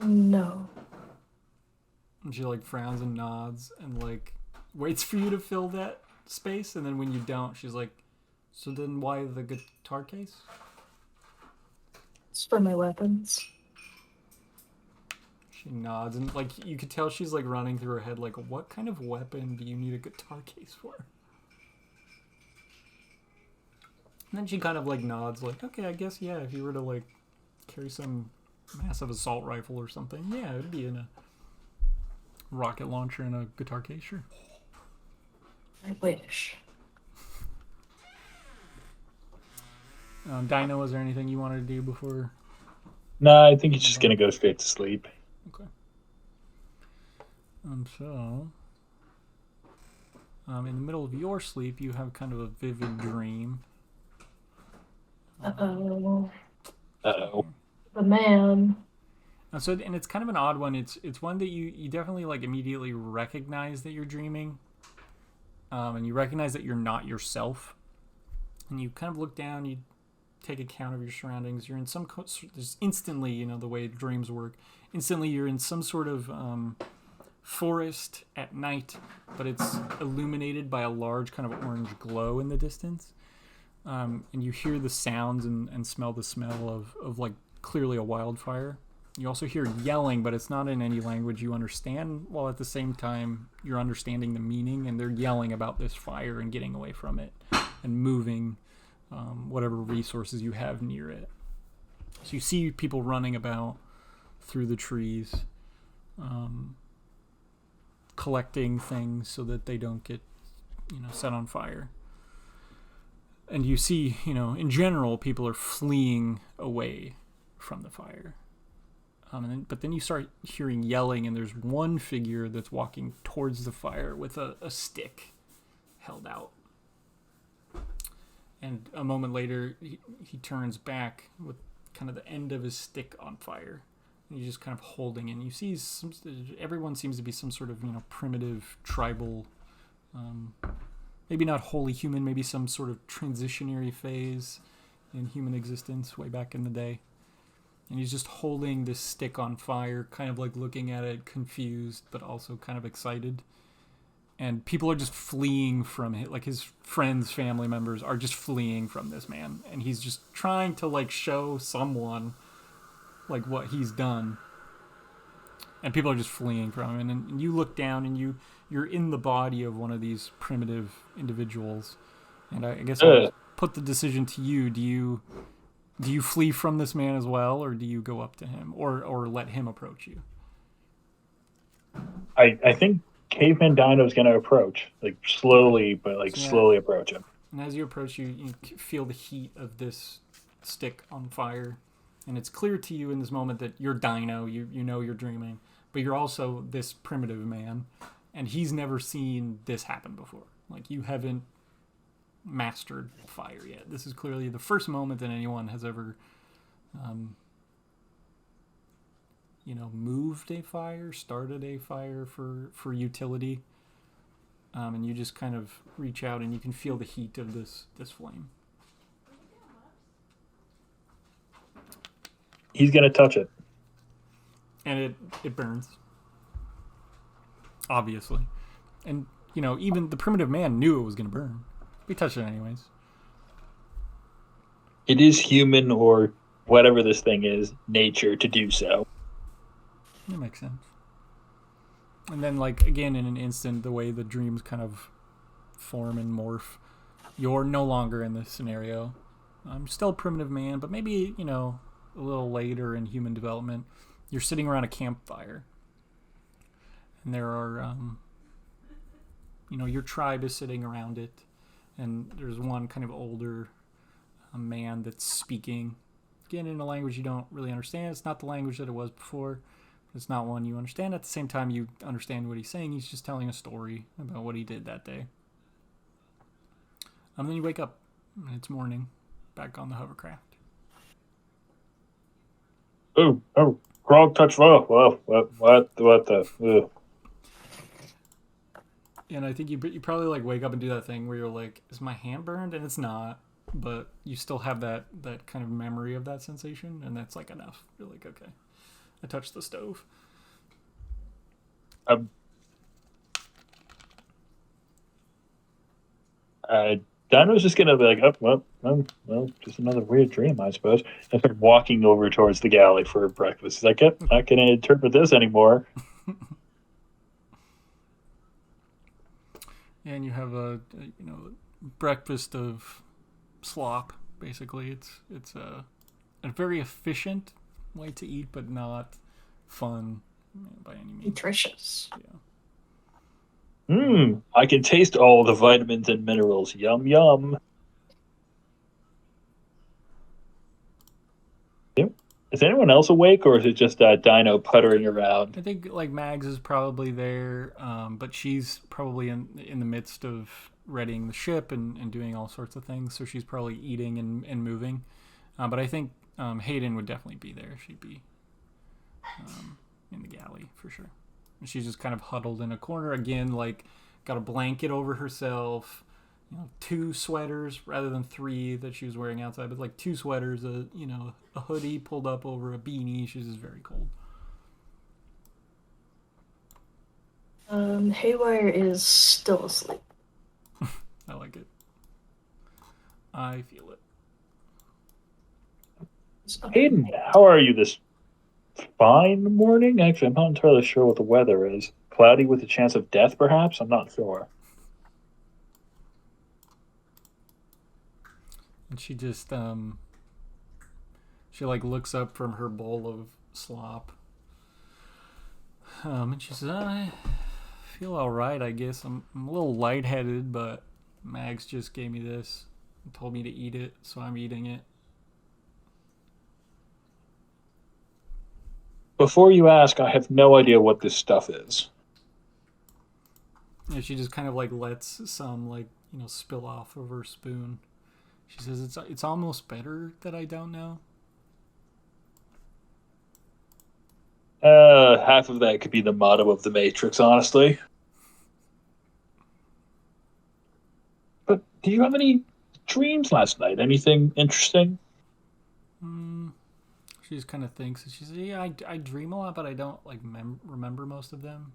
No. And she, like, frowns and nods and, like, waits for you to fill that space. And then when you don't, she's like, so then why the guitar case? It's for my weapons. She nods, and, like, you could tell she's, like, running through her head, like, what kind of weapon do you need a guitar case for? And then she kind of, like, nods, like, okay, I guess, yeah, if you were to, like, carry some massive assault rifle or something, yeah, it would be in a rocket launcher and a guitar case, sure. I wish. Dino, is there anything you wanted to do before? No, I think he's just going to go straight to sleep. Okay. So, in the middle of your sleep, you have kind of a vivid dream. Uh-oh. Uh-oh. The man. And it's kind of an odd one. It's one that you definitely like immediately recognize that you're dreaming, and you recognize that you're not yourself. And you kind of look down, you take account of your surroundings. You're in there's instantly, the way dreams work. Instantly, you're in some sort of forest at night, but it's illuminated by a large kind of orange glow in the distance. And you hear the sounds and smell the smell of like clearly a wildfire. You also hear yelling, but it's not in any language you understand, while at the same time you're understanding the meaning, and they're yelling about this fire and getting away from it and moving whatever resources you have near it. So you see people running about through the trees, collecting things so that they don't get, set on fire. And you see, in general, people are fleeing away from the fire. But then you start hearing yelling, and there's one figure that's walking towards the fire with a stick held out. And a moment later, he turns back with kind of the end of his stick on fire. And he's just kind of holding it. And you see everyone seems to be some sort of, primitive, tribal, maybe not wholly human, maybe some sort of transitionary phase in human existence way back in the day. And he's just holding this stick on fire, kind of like looking at it, confused, but also kind of excited. And people are just fleeing from it. Like his friends, family members are just fleeing from this man. And he's just trying to like show someone like what he's done. And people are just fleeing from him. And you look down and you're in the body of one of these primitive individuals. And I guess I'll put the decision to you. Do you flee from this man as well, or do you go up to him, or let him approach you? I think Caveman Dino's going to approach, like slowly, but like slowly approach him. And as you approach, you feel the heat of this stick on fire, and it's clear to you in this moment that you're Dino. You know you're dreaming, but you're also this primitive man, and he's never seen this happen before. Like you haven't mastered fire yet. This is clearly the first moment that anyone has ever moved a fire, started a fire for utility, and you just kind of reach out and you can feel the heat of this flame. He's gonna touch it, and it burns, obviously. And even the primitive man knew it was gonna burn. We touched it anyways. It is human, or whatever this thing is, nature to do so. That makes sense. And then, like, again, in an instant, the way the dreams kind of form and morph, you're no longer in this scenario. I'm still a primitive man, but maybe, a little later in human development, you're sitting around a campfire. And there are, your tribe is sitting around it. And there's one kind of older man that's speaking, again, in a language you don't really understand. It's not the language that it was before. It's not one you understand. At the same time, you understand what he's saying. He's just telling a story about what he did that day. And then you wake up, and it's morning, back on the hovercraft. Oh, Grog touched. What the? Ugh. And I think you probably like wake up and do that thing where you're like, is my hand burned? And it's not, but you still have that kind of memory of that sensation, and that's like enough. You're like, okay, I touched the stove. Dino's just gonna be like, oh, well, just another weird dream, I suppose. And start walking over towards the galley for breakfast. He's like, yep, not gonna interpret this anymore. And you have a breakfast of slop. Basically, it's a very efficient way to eat, but not fun by any means. Nutritious. Yeah. I can taste all the vitamins and minerals. Yum, yum. Yep. Is anyone else awake, or is it just Dino puttering around? I think like Mags is probably there, but she's probably in the midst of readying the ship and doing all sorts of things, so she's probably eating and moving. But I think Hadon would definitely be there. She'd be in the galley for sure. And she's just kind of huddled in a corner again, like got a blanket over herself, 2 sweaters rather than 3 that she was wearing outside, but like 2 sweaters, a hoodie pulled up over a beanie. She's just very cold. Haywire is still asleep. I like it. I feel it. Hayden, how are you this fine morning? Actually, I'm not entirely sure what the weather is. Cloudy with a chance of death, perhaps? I'm not sure. And she just she like looks up from her bowl of slop, and she says, I feel all right, I guess. I'm a little lightheaded, but Mags just gave me this and told me to eat it, so I'm eating it. Before you ask, I have no idea what this stuff is. Yeah, she just kind of like lets some spill off of her spoon. She says it's almost better that I don't know. Half of that could be the motto of the Matrix, honestly. But did you have any dreams last night? Anything interesting? She just kind of thinks. She says, yeah, I dream a lot, but I don't remember most of them.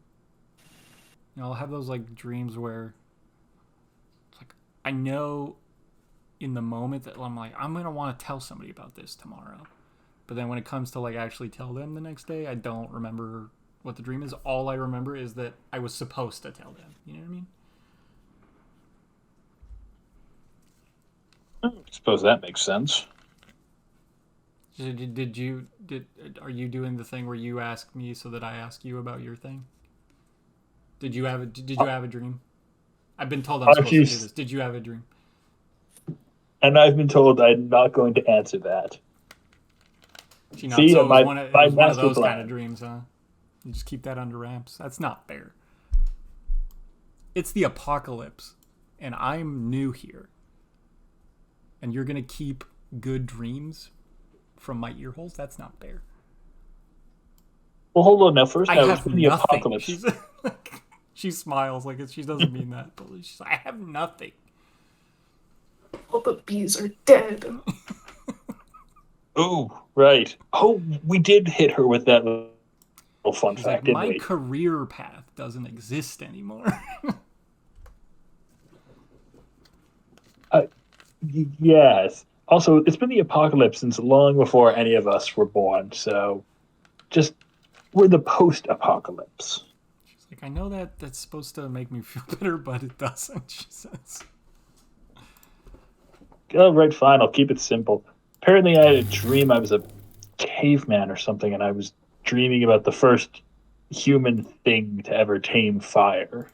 I'll have those like dreams where it's like I know in the moment that I'm like, I'm gonna want to tell somebody about this tomorrow, but then when it comes to like actually tell them the next day, I don't remember what the dream is. All I remember is that I was supposed to tell them. You know what I mean? I suppose that makes sense. So are you doing the thing where you ask me so that I ask you about your thing? Did you have a dream? I've been told I'm supposed to do this. Did you have a dream? And I've been told I'm not going to answer that. It was one of those kind of dreams, huh? You just keep that under wraps. That's not fair. It's the apocalypse, and I'm new here. And you're going to keep good dreams from my ear holes? That's not fair. Well, hold on now. First, I have the nothing. apocalypse. She smiles like she doesn't mean that. But she's like, I have nothing. All the bees are dead. Oh, right. Oh, we did hit her with that little fun fact, didn't we? My career path doesn't exist anymore. Yes. Also, it's been the apocalypse since long before any of us were born, so we're the post-apocalypse. She's like, I know that's supposed to make me feel better, but it doesn't, she says. Oh, right, fine. I'll keep it simple. Apparently, I had a dream I was a caveman or something, and I was dreaming about the first human thing to ever tame fire.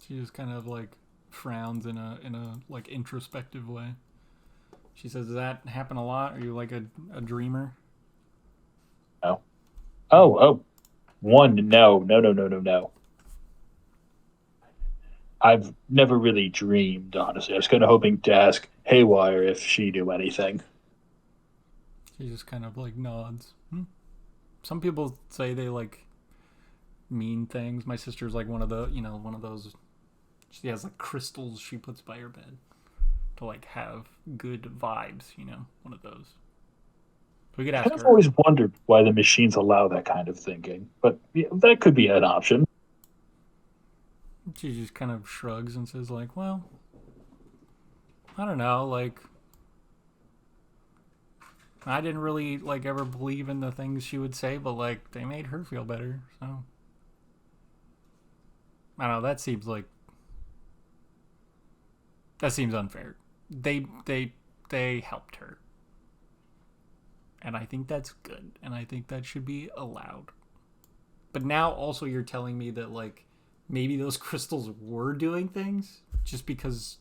She just kind of like frowns in a like introspective way. She says, does that happen a lot? Are you like a dreamer? No. Oh. One, no. I've never really dreamed, honestly. I was kind of hoping to ask Haywire if she knew anything. She just kind of like nods. Some people say they like mean things. My sister's like one of those. She has like crystals she puts by her bed to like have good vibes. One of those. We could ask her. I've always wondered why the machines allow that kind of thinking, but yeah, that could be an option. She just kind of shrugs and says like, well, I don't know, like I didn't really like ever believe in the things she would say, but like they made her feel better, so I don't know, that seems unfair. They helped her. And I think that's good, and I think that should be allowed. But now also you're telling me that like maybe those crystals were doing things just because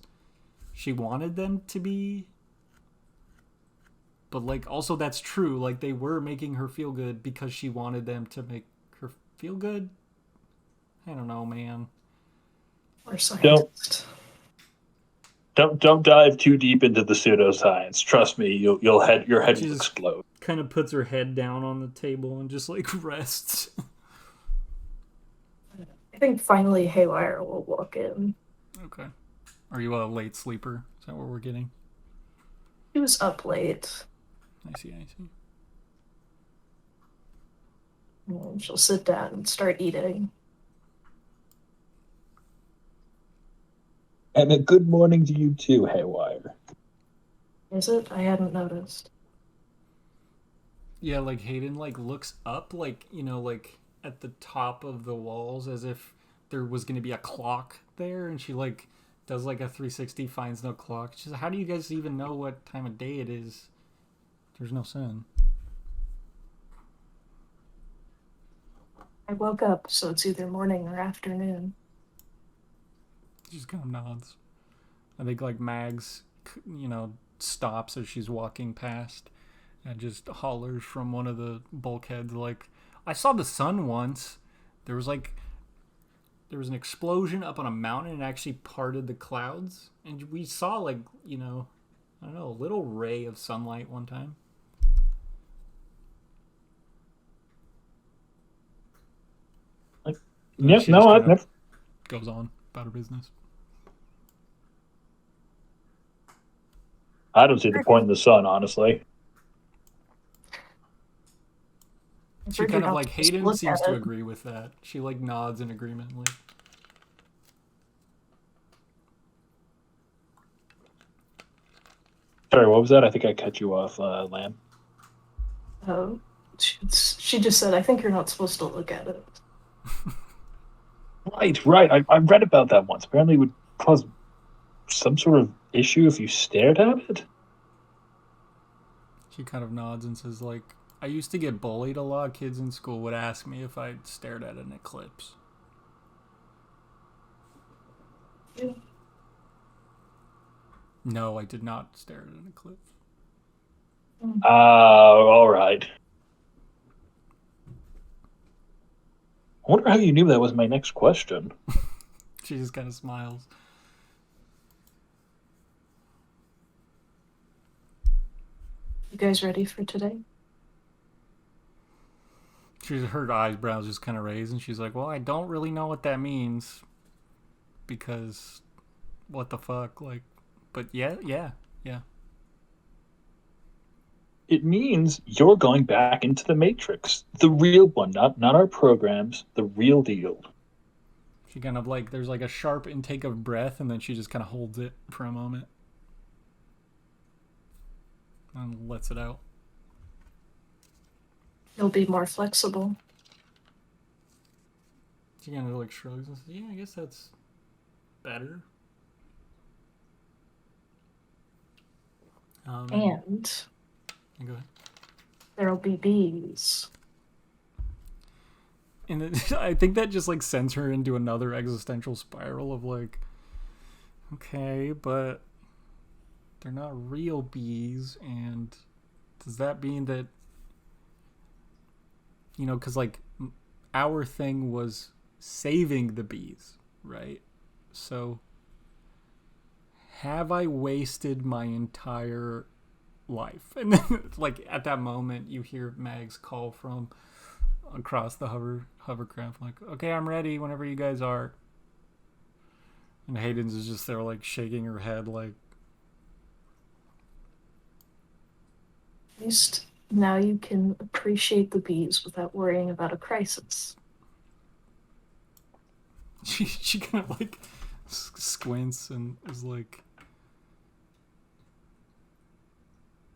she wanted them to be. But like also that's true, like they were making her feel good because she wanted them to make her feel good. I don't know, man. Or scientist. Don't dive too deep into the pseudoscience. Trust me, your head will explode. Kind of puts her head down on the table and just like rests. I think finally Haywire will walk in. Okay. Are you a late sleeper? Is that what we're getting? He was up late. I see. And she'll sit down and start eating. And a good morning to you too, Haywire. Is it? I hadn't noticed. Yeah, like Hadon like looks up like, like at the top of the walls as if there was going to be a clock there, and she like does like a 360, finds no clock. She's like, how do you guys even know what time of day it is? There's no sun. I woke up, so it's either morning or afternoon. She just kind of nods. I think like Mags, stops as she's walking past and just hollers from one of the bulkheads like, I saw the sun once. There was an explosion up on a mountain and actually parted the clouds, and we saw like, I don't know, a little ray of sunlight one time. Yep, no, I've never. Goes on about her business. I don't see the point in the sun, honestly. She kind of like Hadon seems to agree with that. She like nods in agreement. Like, sorry, what was that? I think I cut you off, Lamb. Oh, she just said, I think you're not supposed to look at it. Right. I read about that once. Apparently it would cause some sort of issue if you stared at it. She kind of nods and says, like, I used to get bullied a lot. Kids in school would ask me if I stared at an eclipse. Yeah. No, I did not stare at an eclipse. All right. I wonder how you knew that was my next question. She just kind of smiles. You guys ready for today? Her eyebrows just kind of raise, and she's like, well, I don't really know what that means. Because, what the fuck? Like, but yeah. It means you're going back into the Matrix. The real one, not our programs, the real deal. She kind of like, there's like a sharp intake of breath, and then she just kind of holds it for a moment. And lets it out. You'll be more flexible. She kind of like shrugs and says, yeah, I guess that's better. And go ahead. There'll be bees. And I think that just like sends her into another existential spiral of like, okay, but they're not real bees, and does that mean that, because like our thing was saving the bees, right? So have I wasted my entire life? And then, like, at that moment, you hear Mag's call from across the hovercraft, like, okay, I'm ready whenever you guys are. And Hadon's is just there, like, shaking her head, like, At least now you can appreciate the bees without worrying about a crisis. she kind of, like, squints and is like,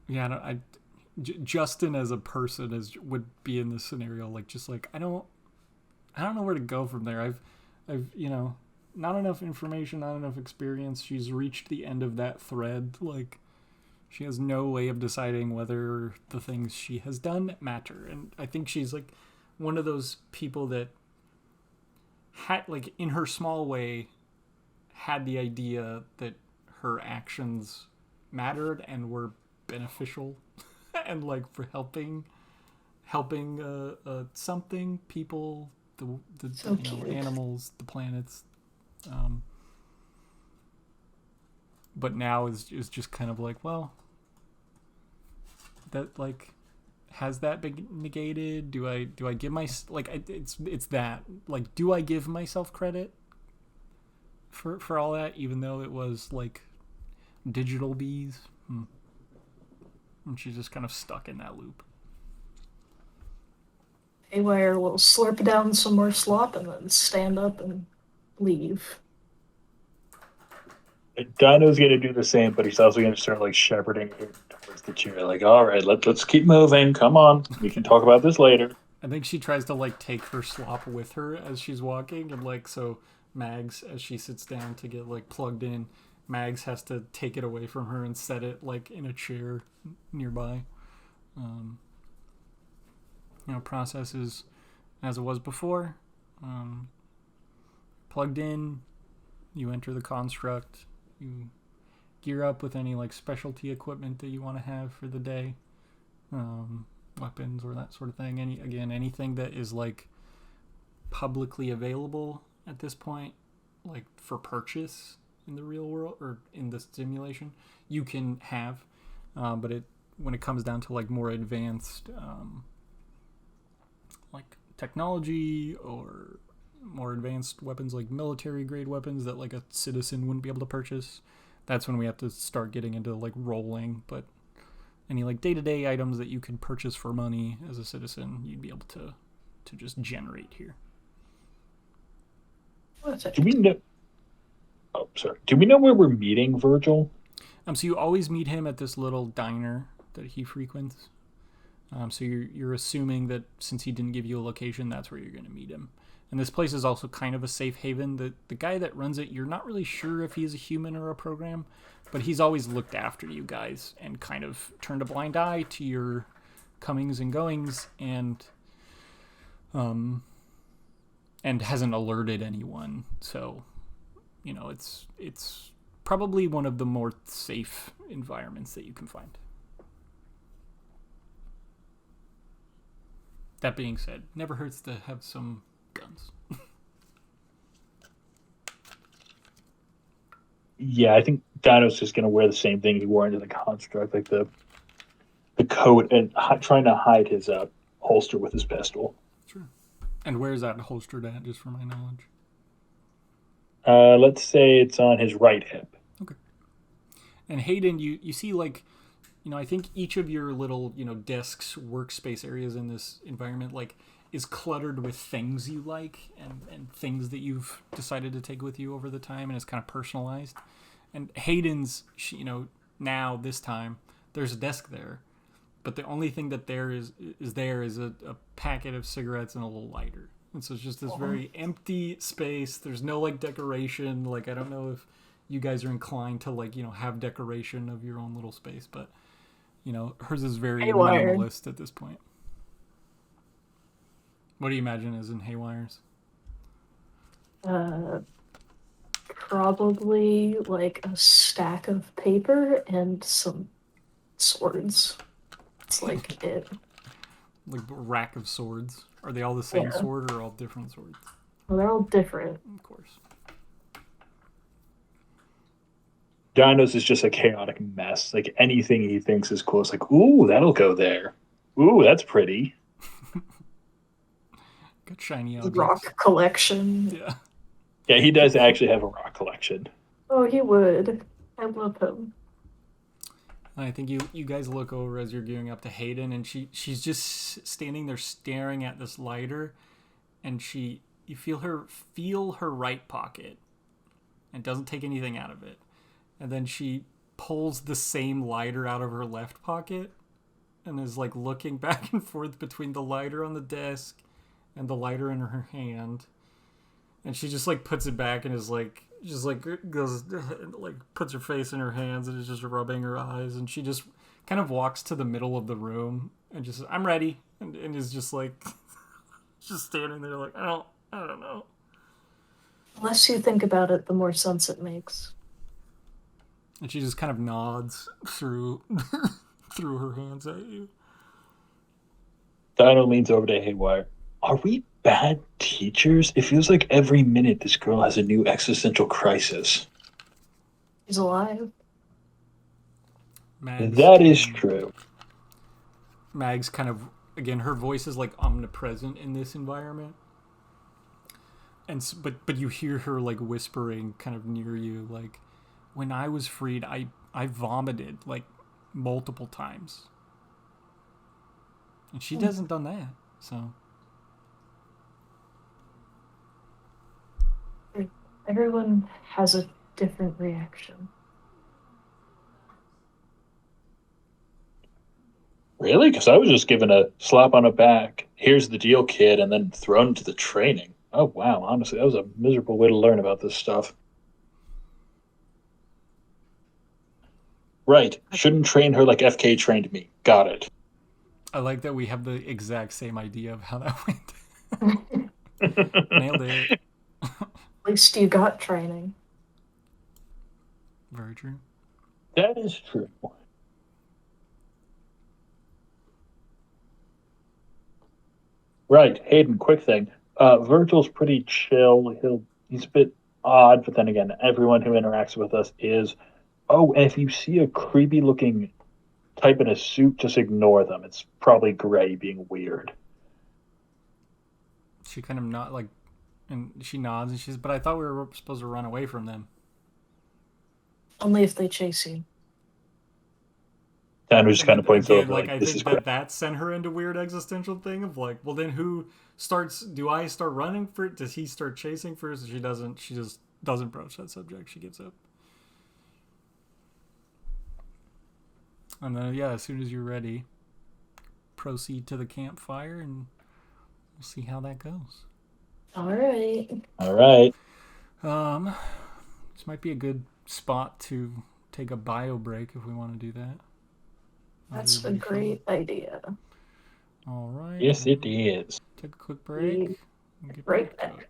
yeah, Justin as a person would be in this scenario, like, just like, I don't know where to go from there. I've not enough information, not enough experience. She's reached the end of that thread. Like, she has no way of deciding whether the things she has done matter. And I think she's like one of those people that had, like, in her small way, had the idea that her actions mattered and were beneficial and, like, for helping something, people, the So animals, the planets, but now is just kind of like, well, that, like, has that been negated? Do I give it's that, like, do I give myself credit for all that, even though it was like digital bees? And she's just kind of stuck in that loop. Haywire will slurp down some more slop and then stand up and leave. Dino's going to do the same, but he's also going to start, like, shepherding her towards the chair. Like, all right, let's keep moving. Come on. We can talk about this later. I think she tries to, like, take her slop with her as she's walking, and, like, so Mags, as she sits down to get, like, plugged in, Mags has to take it away from her and set it, like, in a chair nearby. Process is as it was before. Plugged in, you enter the construct, you gear up with any, like, specialty equipment that you want to have for the day, weapons or that sort of thing. Anything that is, like, publicly available at this point, like, for purchase in the real world or in the simulation, you can have, but when it comes down to, like, more advanced like technology or more advanced weapons, like military grade weapons that, like, a citizen wouldn't be able to purchase, that's when we have to start getting into, like, rolling. But any, like, day-to-day items that you can purchase for money as a citizen, you'd be able to just generate here. Do we know? Oh, sorry. Do we know where we're meeting Virgil? So you always meet him at this little diner that he frequents. So you're assuming that since he didn't give you a location, that's where you're going to meet him. And this place is also kind of a safe haven. The guy that runs it, you're not really sure if he's a human or a program, but he's always looked after you guys and kind of turned a blind eye to your comings and goings, and hasn't alerted anyone. So, it's probably one of the more safe environments that you can find. That being said, never hurts to have some guns. Yeah, I think Dino's just going to wear the same thing he wore into the construct, like the coat, and trying to hide his holster with his pistol. Sure. And where's that holstered at, just for my knowledge? Let's say it's on his right hip. Okay. And Hadon, you see, like, I think each of your little, desks, workspace areas in this environment, like, is cluttered with things you like and things that you've decided to take with you over the time, and it's kind of personalized. And Hayden's, now, this time, there's a desk there, but the only thing that there is a packet of cigarettes and a little lighter. And so it's just this very empty space. There's no, like, decoration. Like, I don't know if you guys are inclined to, like, have decoration of your own little space, but hers is very minimalist at this point. What do you imagine is in Haywire's? probably like a stack of paper and some swords. It's like it. Like a rack of swords. Are they all the same sword or all different swords? Well, they're all different. Of course. Janus is just a chaotic mess. Like anything he thinks is cool, it's like, ooh, that'll go there. Ooh, that's pretty. Got shiny objects. Rock collection. Yeah. Yeah, he does actually have a rock collection. Oh, he would. I love him. I think you guys look over as you're gearing up to Hadon, and she's just standing there staring at this lighter, and you feel her right pocket, and doesn't take anything out of it, and then she pulls the same lighter out of her left pocket, and is like looking back and forth between the lighter on the desk and the lighter in her hand, and she just like puts it back and is like just like goes like puts her face in her hands and is just rubbing her eyes, and she just kind of walks to the middle of the room and just says, I'm ready, and is just like just standing there like I don't know. The less you think about it, the more sense it makes. And she just kind of nods through through her hands at you. Dino leans over to Haywire. Are we bad teachers? It feels like every minute this girl has a new existential crisis. He's alive. That is true. Mag's kind of, again, her voice is like omnipresent in this environment. And but you hear her like whispering kind of near you, like, when I was freed, I vomited like multiple times. And she hasn't done that, so. Everyone has a different reaction. Really? Because I was just given a slap on the back. Here's the deal, kid, and then thrown to the training. Oh, wow. Honestly, that was a miserable way to learn about this stuff. Right. Shouldn't train her like FK trained me. Got it. I like that we have the exact same idea of how that went. Nailed it. At least you got training. Very true. That is true. Right. Hayden, quick thing. Virgil's pretty chill. He's a bit odd, but then again, everyone who interacts with us is. Oh, and if you see a creepy looking type in a suit, just ignore them. It's probably Gray being weird. She kind of not like, and she nods and she says, but I thought we were supposed to run away from them. Only if they chase you. And just kind of points over like I this think is that sent her into weird existential thing of like, well then who starts, do I start running for it? Does he start chasing first? She just doesn't broach that subject. She gets up. And then yeah, as soon as you're ready, proceed to the campfire and we'll see how that goes. All right. This might be a good spot to take a bio break if we want to do that. That's a great idea. All right. Yes, it is. Take a quick break. And get Right back to back. it.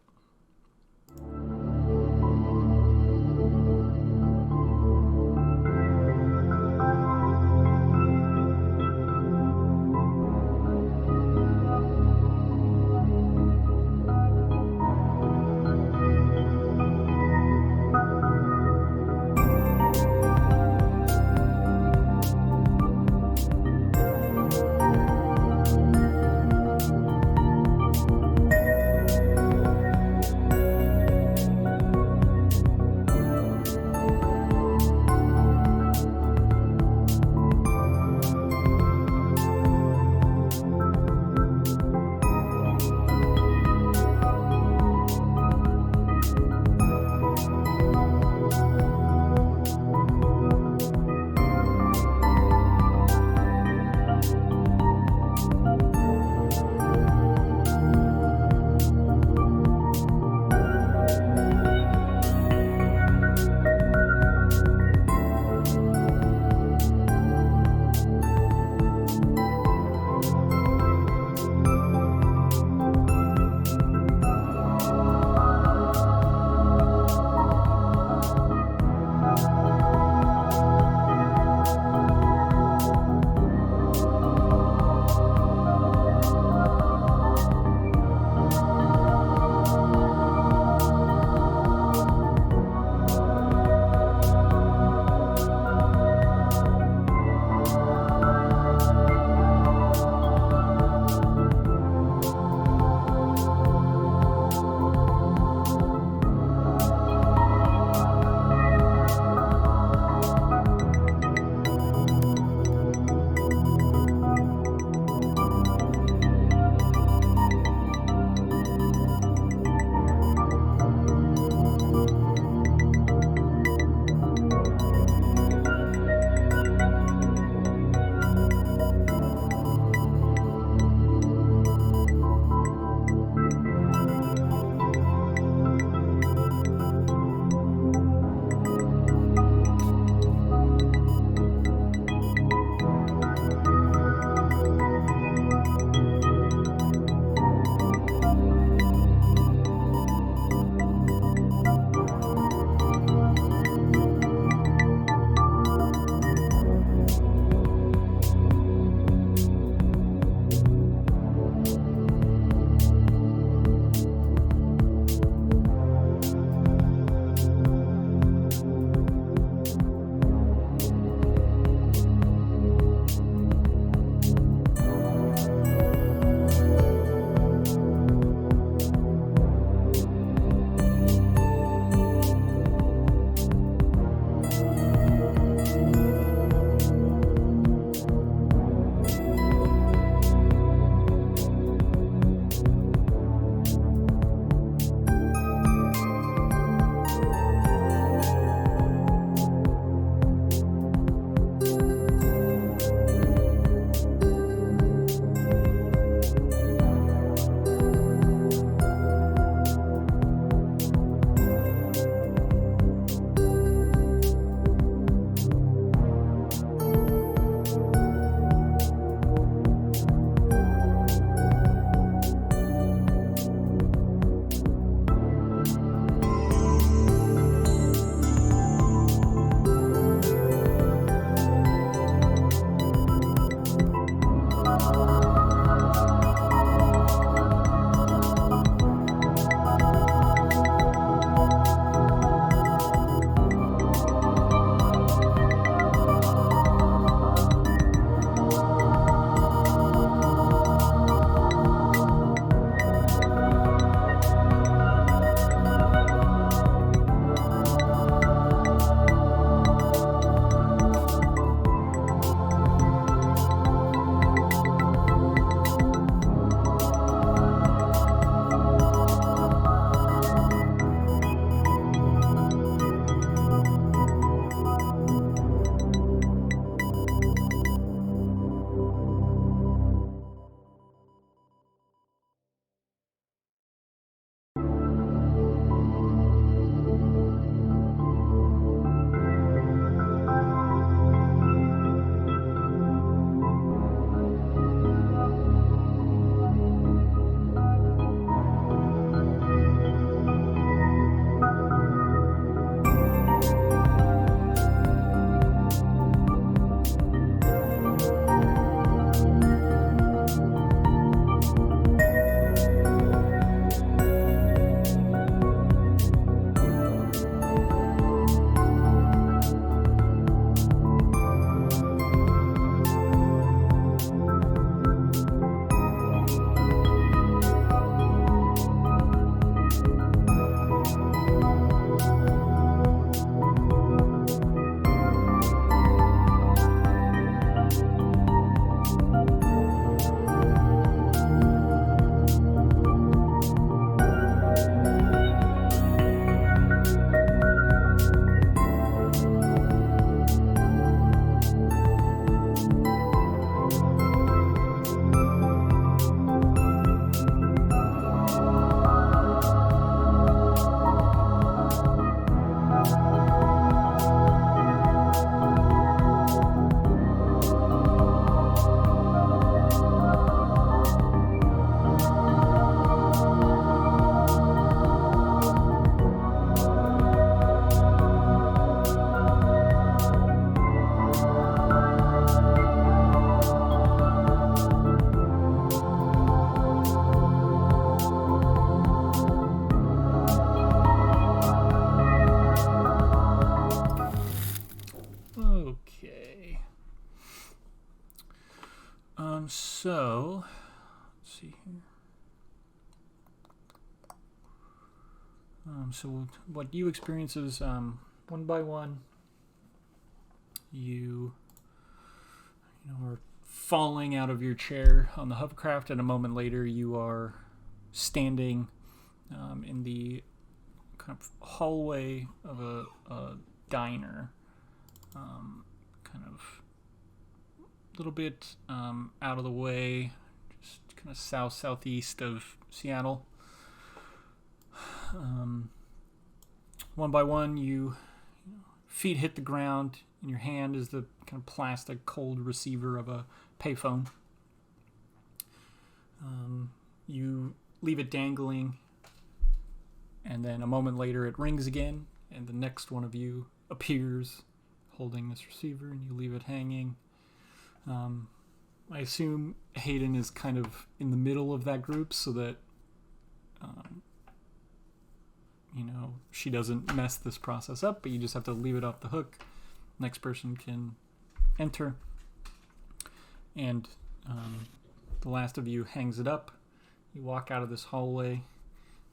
So, let's see here. So what you experience is one by one, you are falling out of your chair on the hovercraft, and a moment later you are standing in the kind of hallway of a diner, kind of a little bit out of the way, just kind of southeast of Seattle. One by one, feet hit the ground. In your hand is the kind of plastic cold receiver of a payphone. You leave it dangling, and then a moment later it rings again, and the next one of you appears holding this receiver, and you leave it hanging. I assume Hadon is kind of in the middle of that group so that she doesn't mess this process up, but you just have to leave it off the hook. Next person can enter. And the last of you hangs it up. You walk out of this hallway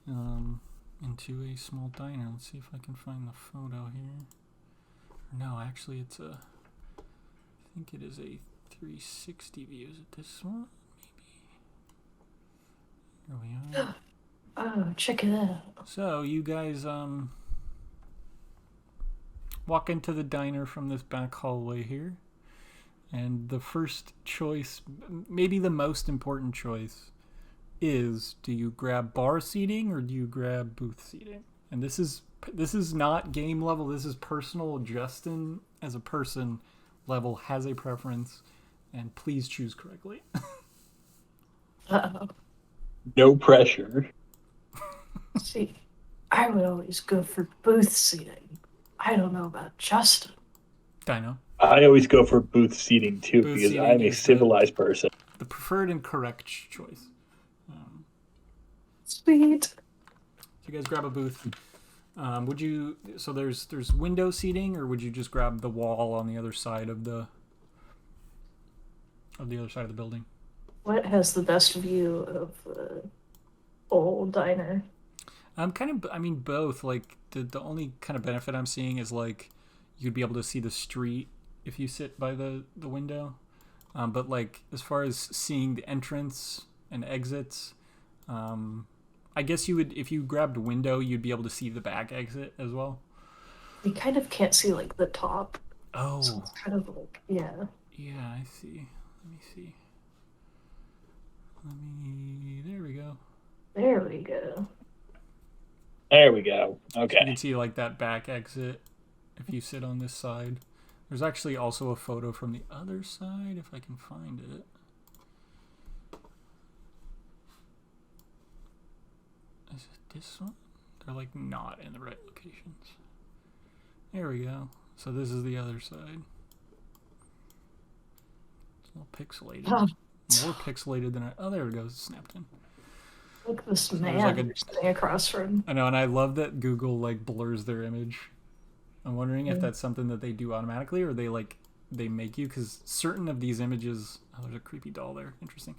into a small diner. Let's see if I can find the photo here. No, actually I think it is a 360 view. Is it this one? Maybe. Here we are. Oh, check it out. So you guys walk into the diner from this back hallway here, and the first choice, maybe the most important choice, is do you grab bar seating or do you grab booth seating? And this is not game level, this is personal. Justin as a person level has a preference, and please choose correctly. Uh-oh. No pressure. See, I would always go for booth seating. I don't know about Justin. Dino. I always go for booth seating too, Booth because seating I'm a is civilized person. The preferred and correct choice. Sweet. So you guys grab a booth. Would you? So there's window seating, or would you just grab the wall on the other side of the building? What has the best view of the old diner? Both. Like the only kind of benefit I'm seeing is like you'd be able to see the street if you sit by the window. But like as far as seeing the entrance and exits, I guess you would, if you grabbed window, you'd be able to see the back exit as well. You kind of can't see like the top. Oh. So it's kind of like, yeah. Yeah, I see. Let me see. There we go. There we go. There we go. You Okay. can see like that back exit if you sit on this side. There's actually also a photo from the other side if I can find it. Is it this one? They're like not in the right locations. There we go. So this is the other side. It's a little pixelated. Oh. More pixelated than oh, there it goes. It snapped in. Look at this So man like you're sitting across from. I know, and I love that Google like blurs their image. I'm wondering if that's something that they do automatically or they make you, because certain of these images, oh, there's a creepy doll there. Interesting.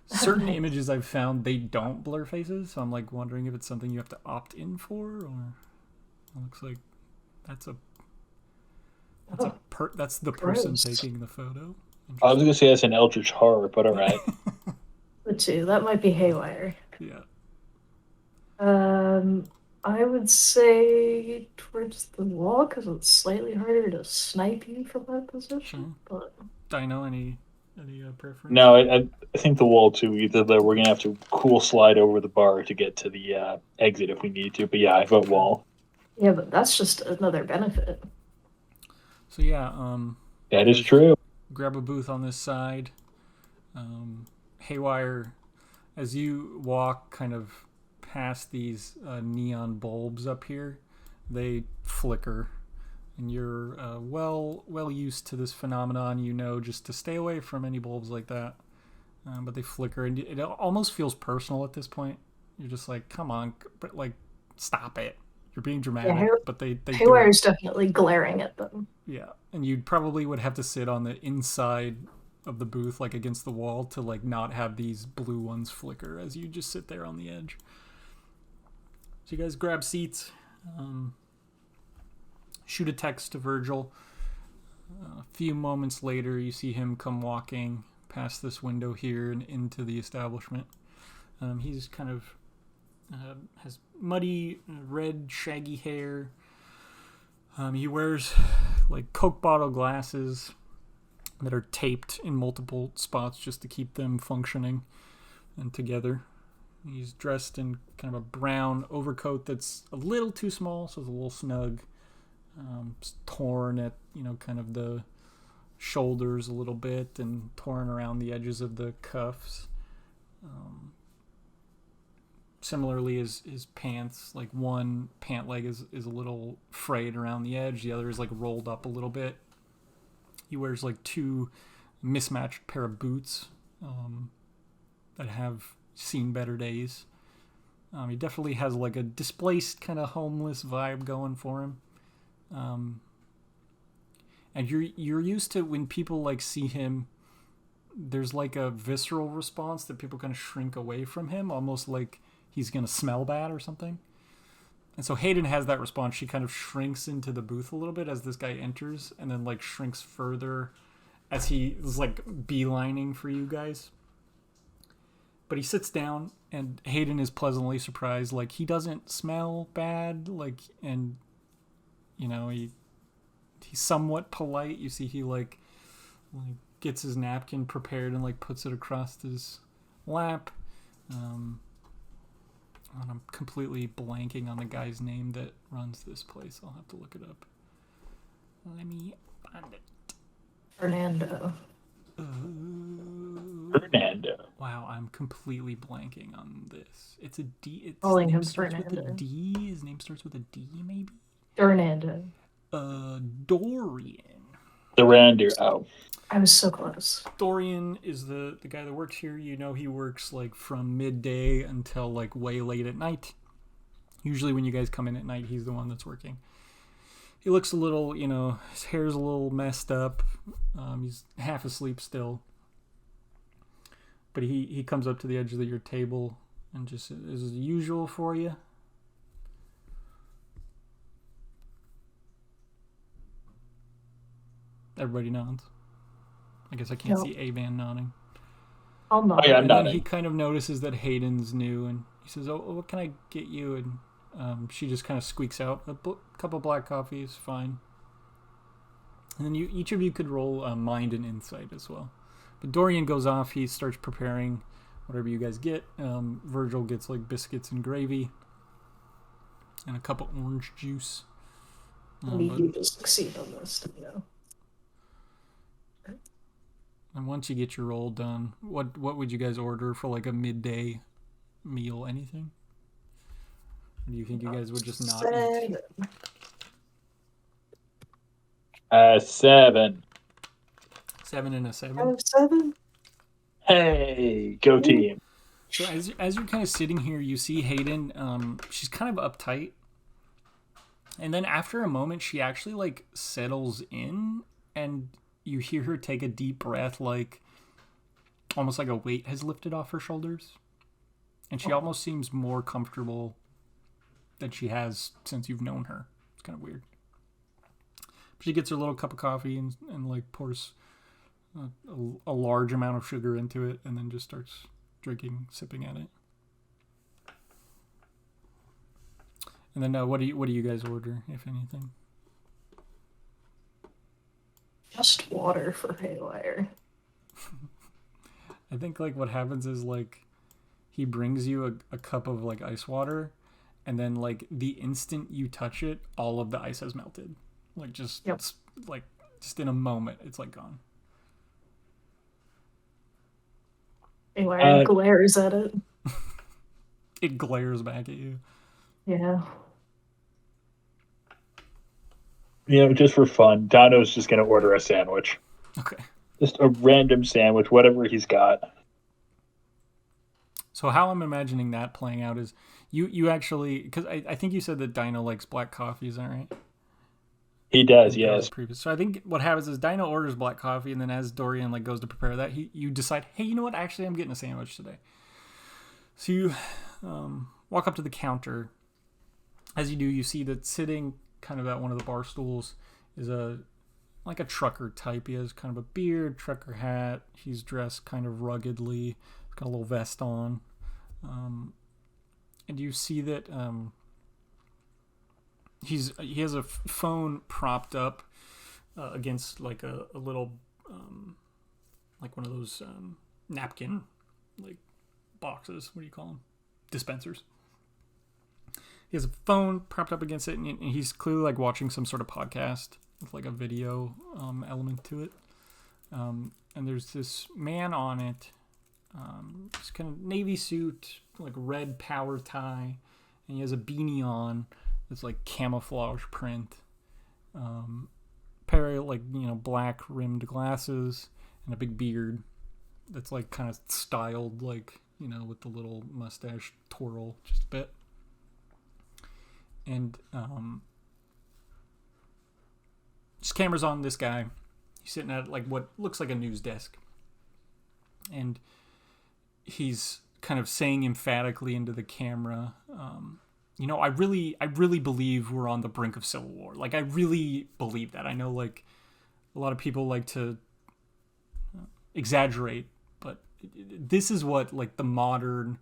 Certain images I've found they don't blur faces, so I'm like wondering if it's something you have to opt in for, or it looks like that's the person Gross. taking the photo. I was gonna say that's an eldritch horror, but all right. The two, that might be haywire. Yeah. I would say towards the wall because it's slightly harder to snipe you from that position. But Dino, any preference? No, I think the wall too. Either that we're gonna have to cool slide over the bar to get to the exit if we need to. But yeah, I vote wall. yeah, but that's just another benefit. So yeah, That is true. grab a booth on this side. Haywire, as you walk kind of past these neon bulbs up here, they flicker, and you're well used to this phenomenon, just to stay away from any bulbs like that. But they flicker, and it almost feels personal at this point. You're just like, come on, but like, stop it. You're being dramatic, Yeah, but they Haywire's definitely glaring at them. Yeah, and you probably would have to sit on the inside of the booth, like against the wall, to like not have these blue ones flicker as you just sit there on the edge. So you guys grab seats, shoot a text to Virgil. A few moments later, you see him come walking past this window here and into the establishment. He's kind of has muddy, red, shaggy hair. He wears like Coke bottle glasses that are taped in multiple spots just to keep them functioning and together. He's dressed in kind of a brown overcoat that's a little too small, so it's a little snug. It's torn at, kind of the shoulders a little bit and torn around the edges of the cuffs. Similarly, his pants, like one pant leg is a little frayed around the edge, the other is like rolled up a little bit. He wears like two mismatched pair of boots that have seen better days. He definitely has like a displaced kind of homeless vibe going for him. And you're used to when people like see him, there's like a visceral response that people kind of shrink away from him, almost like he's going to smell bad or something. And so Hadon has that response. She kind of shrinks into the booth a little bit as this guy enters, and then like shrinks further as he is like beelining for you guys. But he sits down, and Hadon is pleasantly surprised. Like, he doesn't smell bad, like, and he's somewhat polite. You see he like gets his napkin prepared and like puts it across his lap. And I'm completely blanking on the guy's name that runs this place. I'll have to look it up. Let me find it. Fernando. Fernando. Wow, I'm completely blanking on this. It's a D. It's Calling name him starts with a Fernando. D. His name starts with a D, maybe? Fernando. Dorian. Durando. Oh. I was so close. Dorian is the guy that works here. He works like from midday until like way late at night. Usually when you guys come in at night, he's the one that's working. He looks a little, his hair's a little messed up. He's half asleep still. But he comes up to the edge of your table and just is usual for you. Everybody nods. I guess I can't see Avan nodding. I'll nod. Oh, yeah, I'm And nodding. then he kind of notices that Hadon's new, and he says, "Oh, what can I get you?" And she just kind of squeaks out, "A cup of black coffee is fine." And then each of you could roll mind and insight as well. But Dorian goes off. He starts preparing whatever you guys get. Virgil gets like biscuits and gravy and a cup of orange juice. You just succeed on this, And once you get your roll done, what would you guys order for like a midday meal? Anything? Or do you think you guys would just not eat? 7. 7 and a 7? Out of 7? Hey, go team. So as you're kind of sitting here, you see Hadon. She's kind of uptight. And then after a moment, she actually like settles in, and you hear her take a deep breath, like almost like a weight has lifted off her shoulders. And she almost seems more comfortable than she has since you've known her. It's kind of weird. But she gets her little cup of coffee and like pours a large amount of sugar into it, and then just starts sipping at it. And then what do you guys order, if anything? Just water for Haywire. I think like what happens is like he brings you a cup of like ice water, and then like the instant you touch it, all of the ice has melted. Like just in a moment, it's like gone. Haywire glares at it. It glares back at you. Yeah. Just for fun, Dano's just going to order a sandwich. Okay. Just a random sandwich, whatever he's got. So how I'm imagining that playing out is you actually, because I think you said that Dino likes black coffee, is that right? He does, And goes yes. previous. So I think what happens is Dino orders black coffee, and then as Dorian like goes to prepare that, you decide, hey, you know what? Actually, I'm getting a sandwich today. So you walk up to the counter. As you do, you see that sitting kind of at one of the bar stools is a trucker type. He has kind of a beard, trucker hat. He's dressed kind of ruggedly. He's got a little vest on. And you see that he has a phone propped up against like a little like one of those napkin like boxes. What do you call them? Dispensers. He has a phone propped up against it, and he's clearly like watching some sort of podcast with like a video element to it. And there's this man on it, this kind of navy suit, like red power tie, and he has a beanie on. It's like camouflage print. Pair of like black rimmed glasses and a big beard that's like kind of styled like with the little mustache twirl just a bit. And just camera's on this guy. He's sitting at like what looks like a news desk, and he's kind of saying emphatically into the camera, I really believe we're on the brink of civil war. Like, I really believe that. I know, like, a lot of people like to exaggerate, but this is what, like, the modern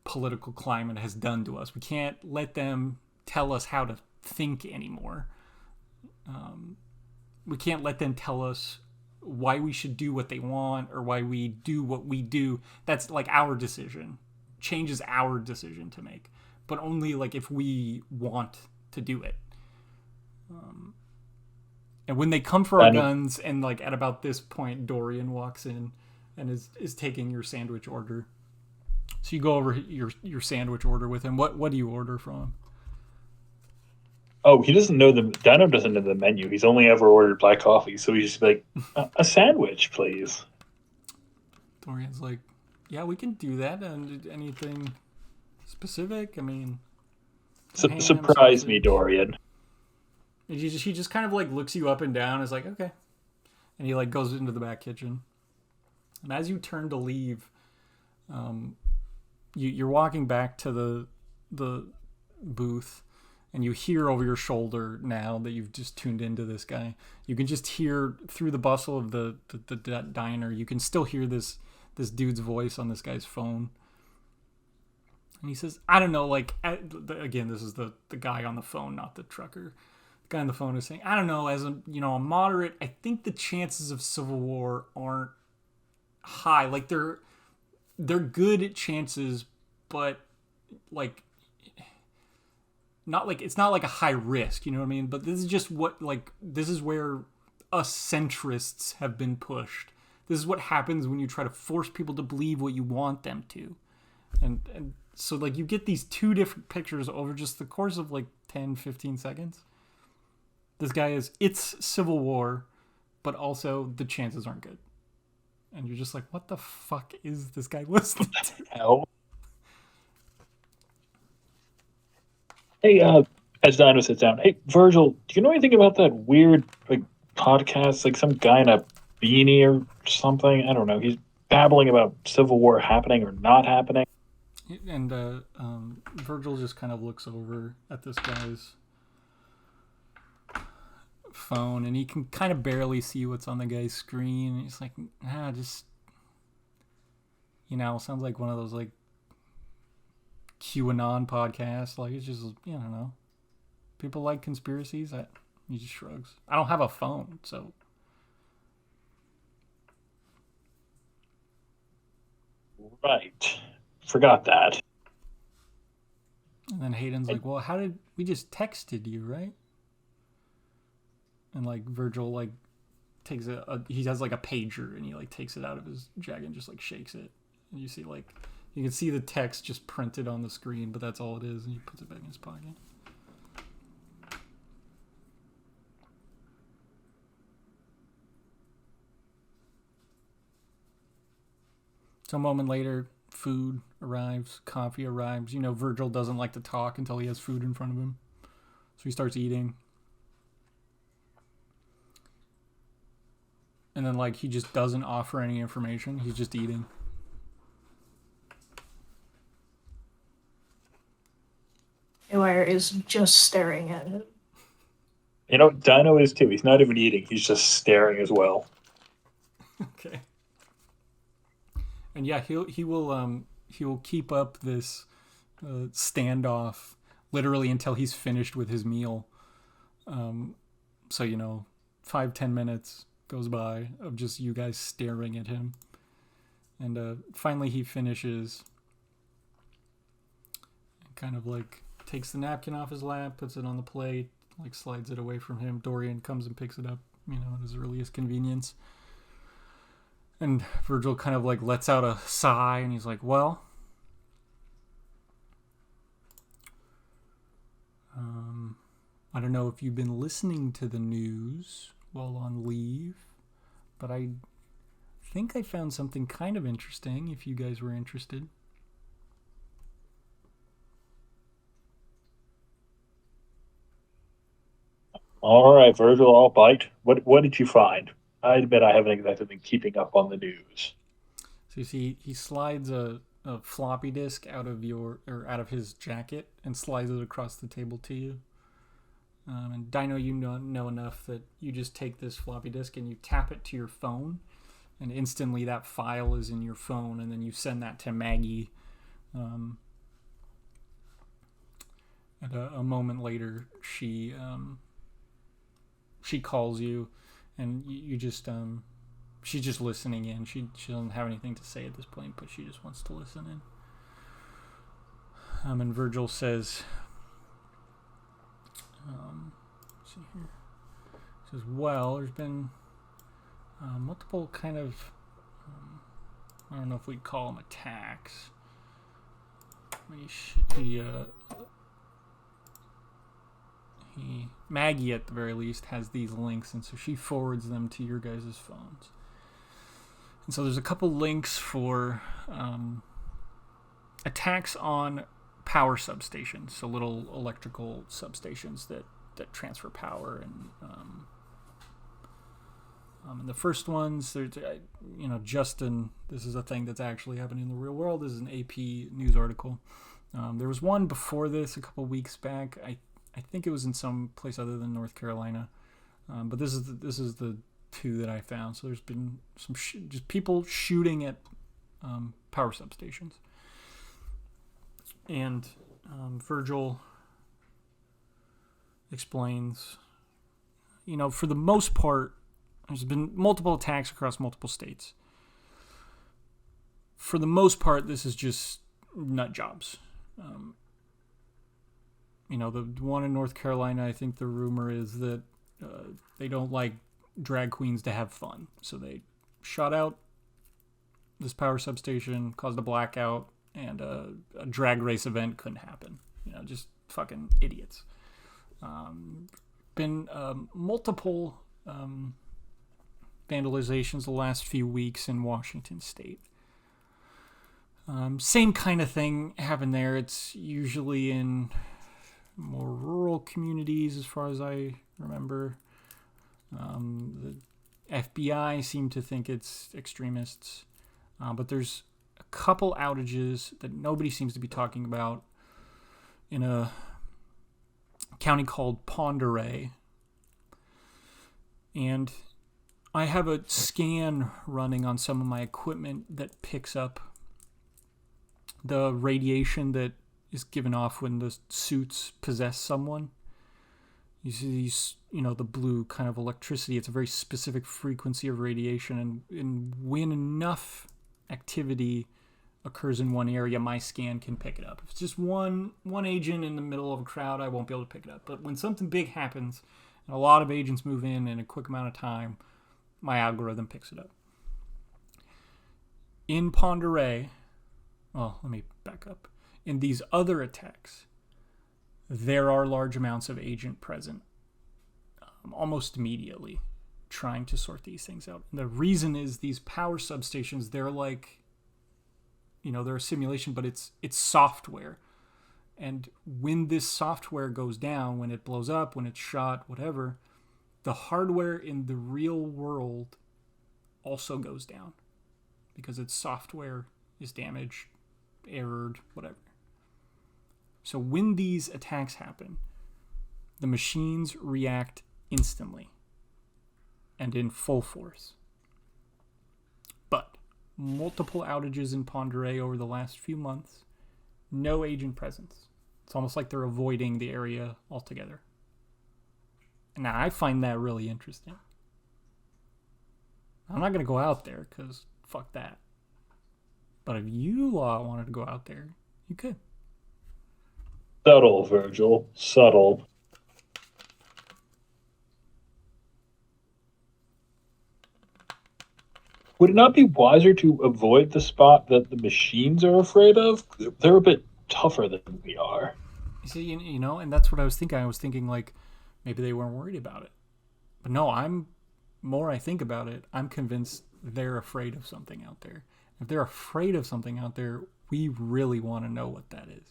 political climate has done to us. We can't let them tell us how to think anymore. We can't let them tell us why we should do what they want or why we do what we do. That's, like, our decision. Change is our decision to make. But only like if we want to do it. And when they come for our guns, and like at about this point, Dorian walks in and is taking your sandwich order. So you go over your sandwich order with him. What do you order from him? Oh, he doesn't know Dino doesn't know the menu. He's only ever ordered black coffee, so he's just like, a sandwich, please. Dorian's like, yeah, we can do that. And anything specific? I mean, surprise me, Dorian. He just kind of like looks you up and down. Is like, okay, and he like goes into the back kitchen. And as you turn to leave, you're walking back to the booth, and you hear over your shoulder now that you've just tuned into this guy. You can just hear through the bustle of the diner. You can still hear this dude's voice on this guy's phone. And he says, I don't know, like, again, this is the guy on the phone, not the trucker. The guy on the phone is saying, I don't know, as a moderate, I think the chances of civil war aren't high. Like, they're good chances, but, like, not like, it's not like a high risk, you know what I mean? But this is just this is where us centrists have been pushed. This is what happens when you try to force people to believe what you want them to. And so, like, you get these two different pictures over just the course of, like, 10, 15 seconds. This guy it's civil war, but also the chances aren't good. And you're just like, what the fuck is this guy listening to? Hell. Hey, as Dino sits down, hey, Virgil, do you know anything about that weird, like, podcast? Like, some guy in a beanie or something? I don't know. He's babbling about civil war happening or not happening. And Virgil just kind of looks over at this guy's phone, and he can kind of barely see what's on the guy's screen. He's like, just, sounds like one of those, like, QAnon podcasts. Like, it's just, I don't know. People like conspiracies. He just shrugs. I don't have a phone, so. Right. Forgot that. And then Hadon's like, well, how did we just texted you, right? And like Virgil like takes he has like a pager, and he like takes it out of his jacket and just like shakes it, and you see like you can see the text just printed on the screen, but that's all it is, and he puts it back in his pocket. So a moment later, food arrives, coffee arrives. Virgil doesn't like to talk until he has food in front of him. So he starts eating. And then, like, he just doesn't offer any information. He's just eating. Haywire is just staring at him. You know, Dino is too. He's not even eating. He's just staring as well. Okay. And yeah, he will keep up this standoff literally until he's finished with his meal. So 5-10 minutes goes by of just you guys staring at him, and finally he finishes. And kind of like takes the napkin off his lap, puts it on the plate, like slides it away from him. Dorian comes and picks it up, at his earliest convenience. And Virgil kind of like lets out a sigh, and he's like, well, I don't know if you've been listening to the news while on leave, but I think I found something kind of interesting if you guys were interested. All right, Virgil, I'll bite. What did you find? I admit I haven't exactly been keeping up on the news. So you see, he slides a floppy disk out of his jacket and slides it across the table to you. And Dino, you know enough that you just take this floppy disk and you tap it to your phone, and instantly that file is in your phone, and then you send that to Maggie. And a moment later, she calls you, and you just she's just listening in. She doesn't have anything to say at this point, but she just wants to listen in. And Virgil says, let's see here. He says, well, there's been multiple kind of, I don't know if we'd call them attacks. Maggie, at the very least, has these links, and so she forwards them to your guys' phones. And so there's a couple links for attacks on power substations, so little electrical substations that transfer power. And the first ones, Justin, this is a thing that's actually happening in the real world. This is an AP news article. There was one before this a couple weeks back. I think it was in some place other than North Carolina, but this is the two that I found. So there's been some just people shooting at power substations, and Virgil explains, for the most part, there's been multiple attacks across multiple states. For the most part, this is just nut jobs. The one in North Carolina, I think the rumor is that they don't like drag queens to have fun. So they shot out this power substation, caused a blackout, and a drag race event couldn't happen. Just fucking idiots. Been multiple vandalizations the last few weeks in Washington State. Same kind of thing happened there. It's usually in more rural communities, as far as I remember. The FBI seem to think it's extremists, but there's a couple outages that nobody seems to be talking about in a county called Ponderay. And I have a scan running on some of my equipment that picks up the radiation that is given off when the suits possess someone. You see these, the blue kind of electricity. It's a very specific frequency of radiation, and when enough activity occurs in one area, my scan can pick it up. If it's just one agent in the middle of a crowd, I won't be able to pick it up. But when something big happens and a lot of agents move in a quick amount of time, my algorithm picks it up. In Ponderay, well, let me back up. In these other attacks, there are large amounts of agent present almost immediately trying to sort these things out. And the reason is these power substations, they're like, they're a simulation, but it's software. And when this software goes down, when it blows up, when it's shot, whatever, the hardware in the real world also goes down because its software is damaged, errored, whatever. So when these attacks happen, the machines react instantly and in full force. But multiple outages in Ponderay over the last few months, no agent presence. It's almost like they're avoiding the area altogether. Now, I find that really interesting. I'm not going to go out there because fuck that. But if you lot wanted to go out there, you could. Subtle, Virgil. Subtle. Would it not be wiser to avoid the spot that the machines are afraid of? They're a bit tougher than we are. You see, you know, and that's what I was thinking. I was thinking, like, maybe they weren't worried about it. But no, more I think about it, I'm convinced they're afraid of something out there. If they're afraid of something out there, we really want to know what that is.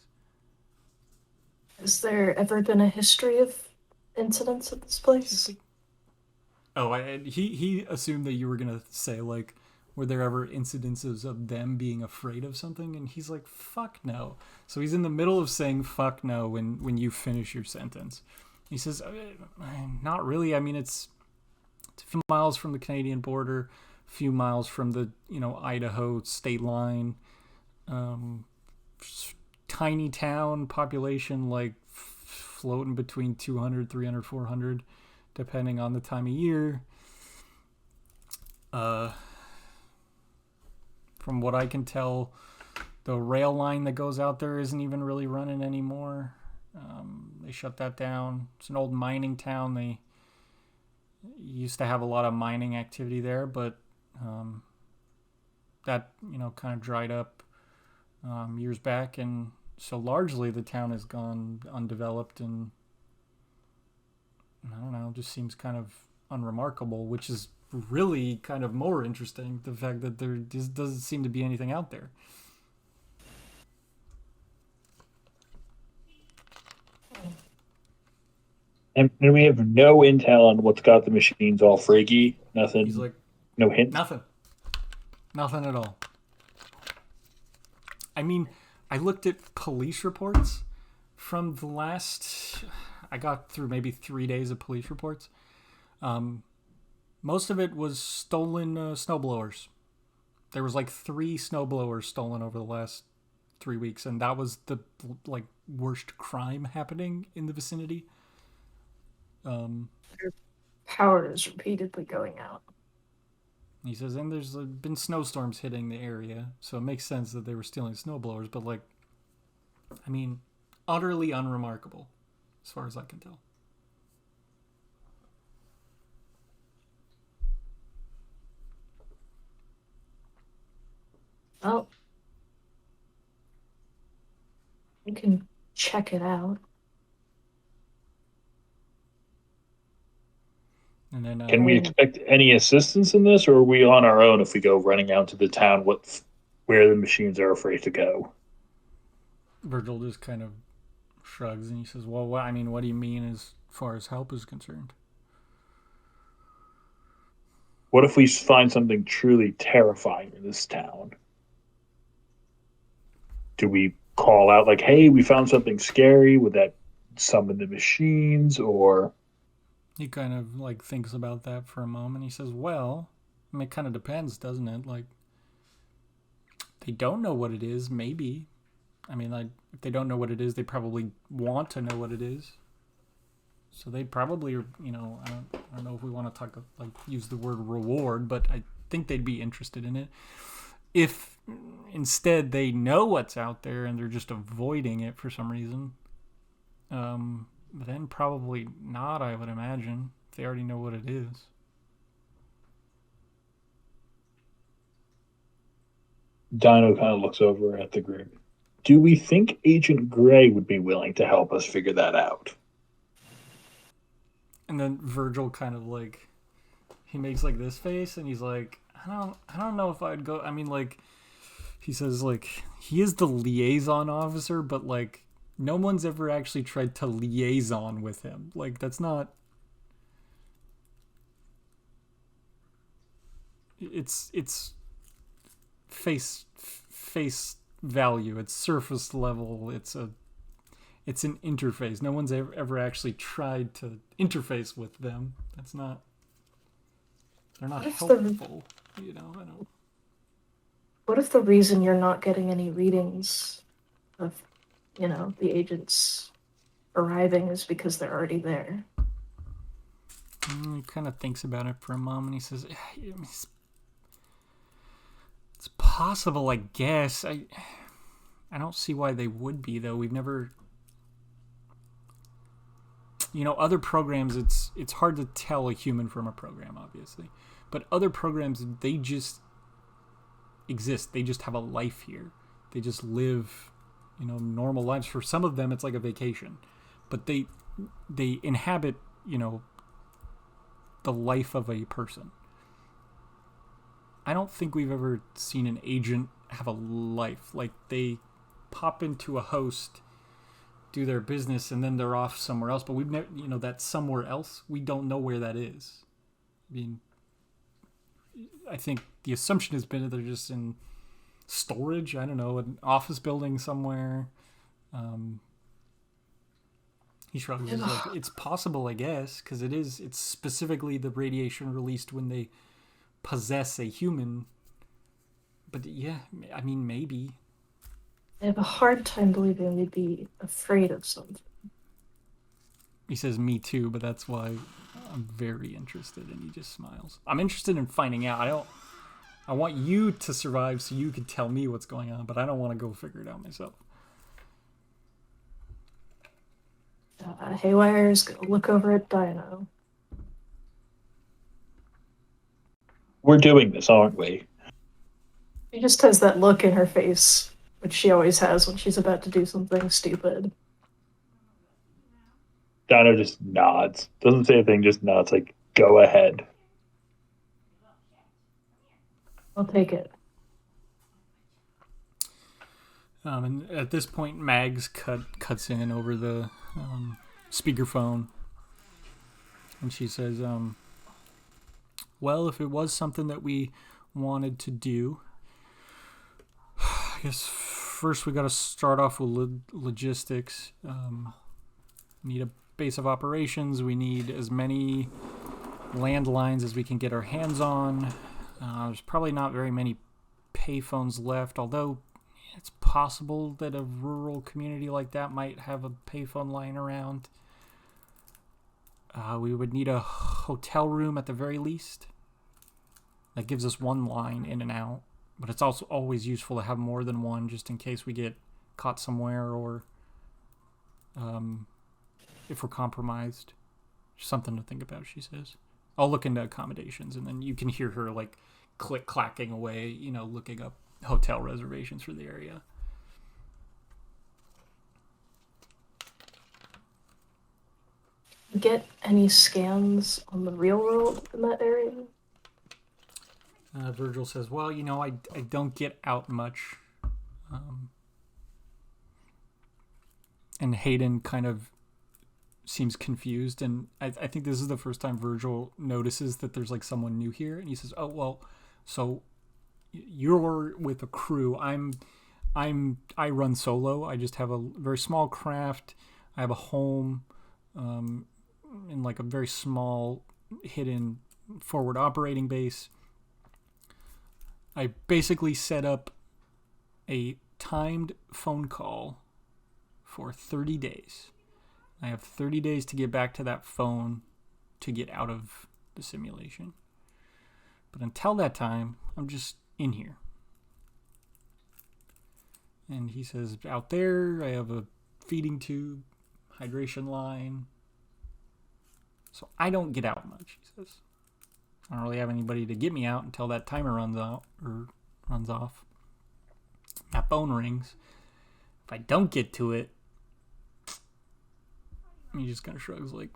Has there ever been a history of incidents at this place? Oh, he assumed that you were going to say, like, were there ever incidences of them being afraid of something? And he's like, fuck no. So he's in the middle of saying fuck no when you finish your sentence. He says, not really. I mean, it's a few miles from the Canadian border, a few miles from the, Idaho state line. Tiny town population, like floating between 200, 300, 400, depending on the time of year. From what I can tell, the rail line that goes out there isn't even really running anymore. They shut that down. It's an old mining town. They used to have a lot of mining activity there, but that, kind of dried up years back. And so largely the town has gone undeveloped, and I don't know, just seems kind of unremarkable, which is really kind of more interesting, the fact that there just doesn't seem to be anything out there. And we have no intel on what's got the machines all freaky. Nothing. He's like, no hint. Nothing at all. I mean, I looked at police reports from the last, I got through maybe 3 days of police reports. Most of it was stolen snowblowers. There was like 3 snowblowers stolen over the last 3 weeks, and that was the worst crime happening in the vicinity. Their power is repeatedly going out. He says, and there's been snowstorms hitting the area, so it makes sense that they were stealing snowblowers, but utterly unremarkable, as far as I can tell. Well, you can check it out. And then, Can we expect any assistance in this, or are we on our own if we go running out to the town where the machines are afraid to go? Virgil just kind of shrugs and he says, well, what do you mean as far as help is concerned? What if we find something truly terrifying in this town? Do we call out like, hey, we found something scary? Would that summon the machines, or... He kind of thinks about that for a moment. He says, well, it kind of depends, doesn't it? They don't know what it is, maybe. If they don't know what it is, they probably want to know what it is. So they probably, I don't know if we want to talk, use the word reward, but I think they'd be interested in it. If instead they know what's out there and they're just avoiding it for some reason, then probably not, I would imagine, if they already know what it is. Dino kind of looks over at the group. Do we think Agent Gray would be willing to help us figure that out? And then Virgil kind of he makes this face, and he's like, I don't know if I'd go. He says he is the liaison officer, but no one's ever actually tried to liaison with him. That's not... it's face value. It's surface level. It's an interface. No one's ever actually tried to interface with them. They're not helpful. I don't. What if the reason you're not getting any readings of, the agents arriving is because they're already there? He kind of thinks about it for a moment. He says, "It's possible, I guess. I don't see why they would be, though. We've never, other programs. It's hard to tell a human from a program, obviously, but other programs, they just exist. They just have a life here. They just live, normal lives. For some of them, it's like a vacation, but they inhabit, the life of a person. I don't think we've ever seen an agent have a life. Like, they pop into a host, do their business, and then they're off somewhere else. But we've never, that somewhere else, we don't know where that is. I mean, I think the assumption has been that they're just in storage. I don't know, an office building somewhere. He shrugs. He's like, it's possible, I guess, because it's specifically the radiation released when they possess a human. But yeah, I mean, maybe. I have a hard time believing they'd be afraid of something. He says, me too, but that's why I'm very interested, and he just smiles. I'm interested in finding out. I want you to survive so you can tell me what's going on, but I don't want to go figure it out myself. Haywire's gonna look over at Dino. We're doing this, aren't we? She just has that look in her face, which she always has when she's about to do something stupid. Dino just nods. Doesn't say anything, just nods, like, go ahead. I'll take it. And at this point, Mags cuts in over the speakerphone, and she says, well, if it was something that we wanted to do, I guess first we got to start off with logistics. Need a base of operations. We need as many landlines as we can get our hands on. There's probably not very many payphones left, although it's possible that a rural community like that might have a payphone lying around. We would need a hotel room at the very least. That gives us one line in and out, but it's also always useful to have more than one just in case we get caught somewhere or if we're compromised. Something to think about, she says. I'll look into accommodations, and then you can hear her like click-clacking away, looking up hotel reservations for the area. Get any scans on the real world in that area? Virgil says, well, I don't get out much. And Hadon kind of seems confused, and I think this is the first time Virgil notices that there's like someone new here, and he says, oh, well, so you're with a crew. I run solo. I just have a very small craft. I have a home in like a very small hidden forward operating base. I basically set up a timed phone call for 30 days. I have 30 days to get back to that phone to get out of the simulation. But until that time, I'm just in here. And he says, out there, I have a feeding tube, hydration line. So I don't get out much, he says. I don't really have anybody to get me out until that timer runs off. That phone rings. If I don't get to it, he just kind of shrugs like,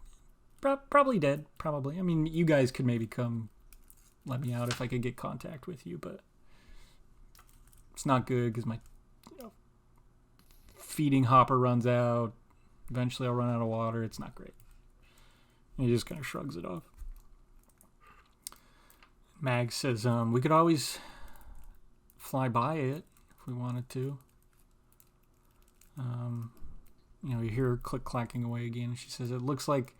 probably dead, probably. I mean, you guys could maybe come let me out if I could get contact with you, but it's not good because my feeding hopper runs out. Eventually I'll run out of water. It's not great. And he just kind of shrugs it off. Mag says, we could always fly by it if we wanted to. You hear her click-clacking away again. She says, it looks like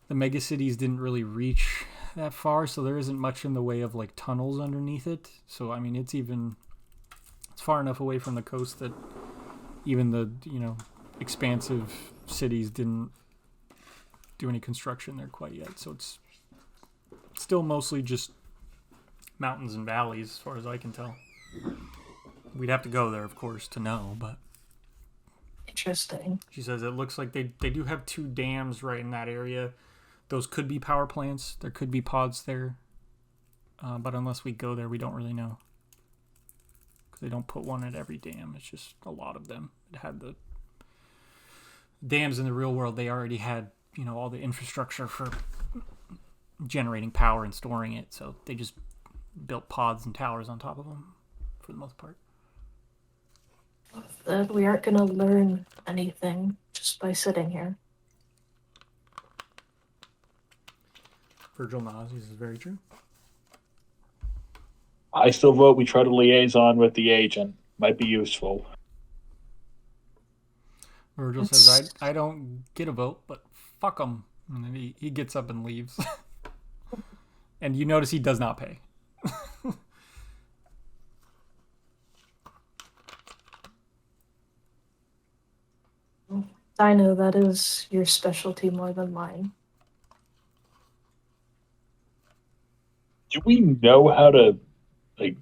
the megacities didn't really reach that far, so there isn't much in the way of, like, tunnels underneath it. So, I mean, it's far enough away from the coast that even the, expansive cities didn't do any construction there quite yet. So it's still mostly just mountains and valleys, as far as I can tell. We'd have to go there, of course, to know, but... Interesting. She says it looks like they do have 2 dams right in that area. Those could be power plants. There could be pods there. But unless we go there, we don't really know. Because they don't put one at every dam. It's just a lot of them. It had the dams in the real world. They already had, all the infrastructure for generating power and storing it. So they just built pods and towers on top of them for the most part. That we aren't going to learn anything just by sitting here. Virgil nods. This is very true. I still vote we try to liaison with the agent. Might be useful. Virgil says, I don't get a vote, but fuck him. And then he gets up and leaves. And you notice he does not pay. I know that is your specialty more than mine. Do we know how to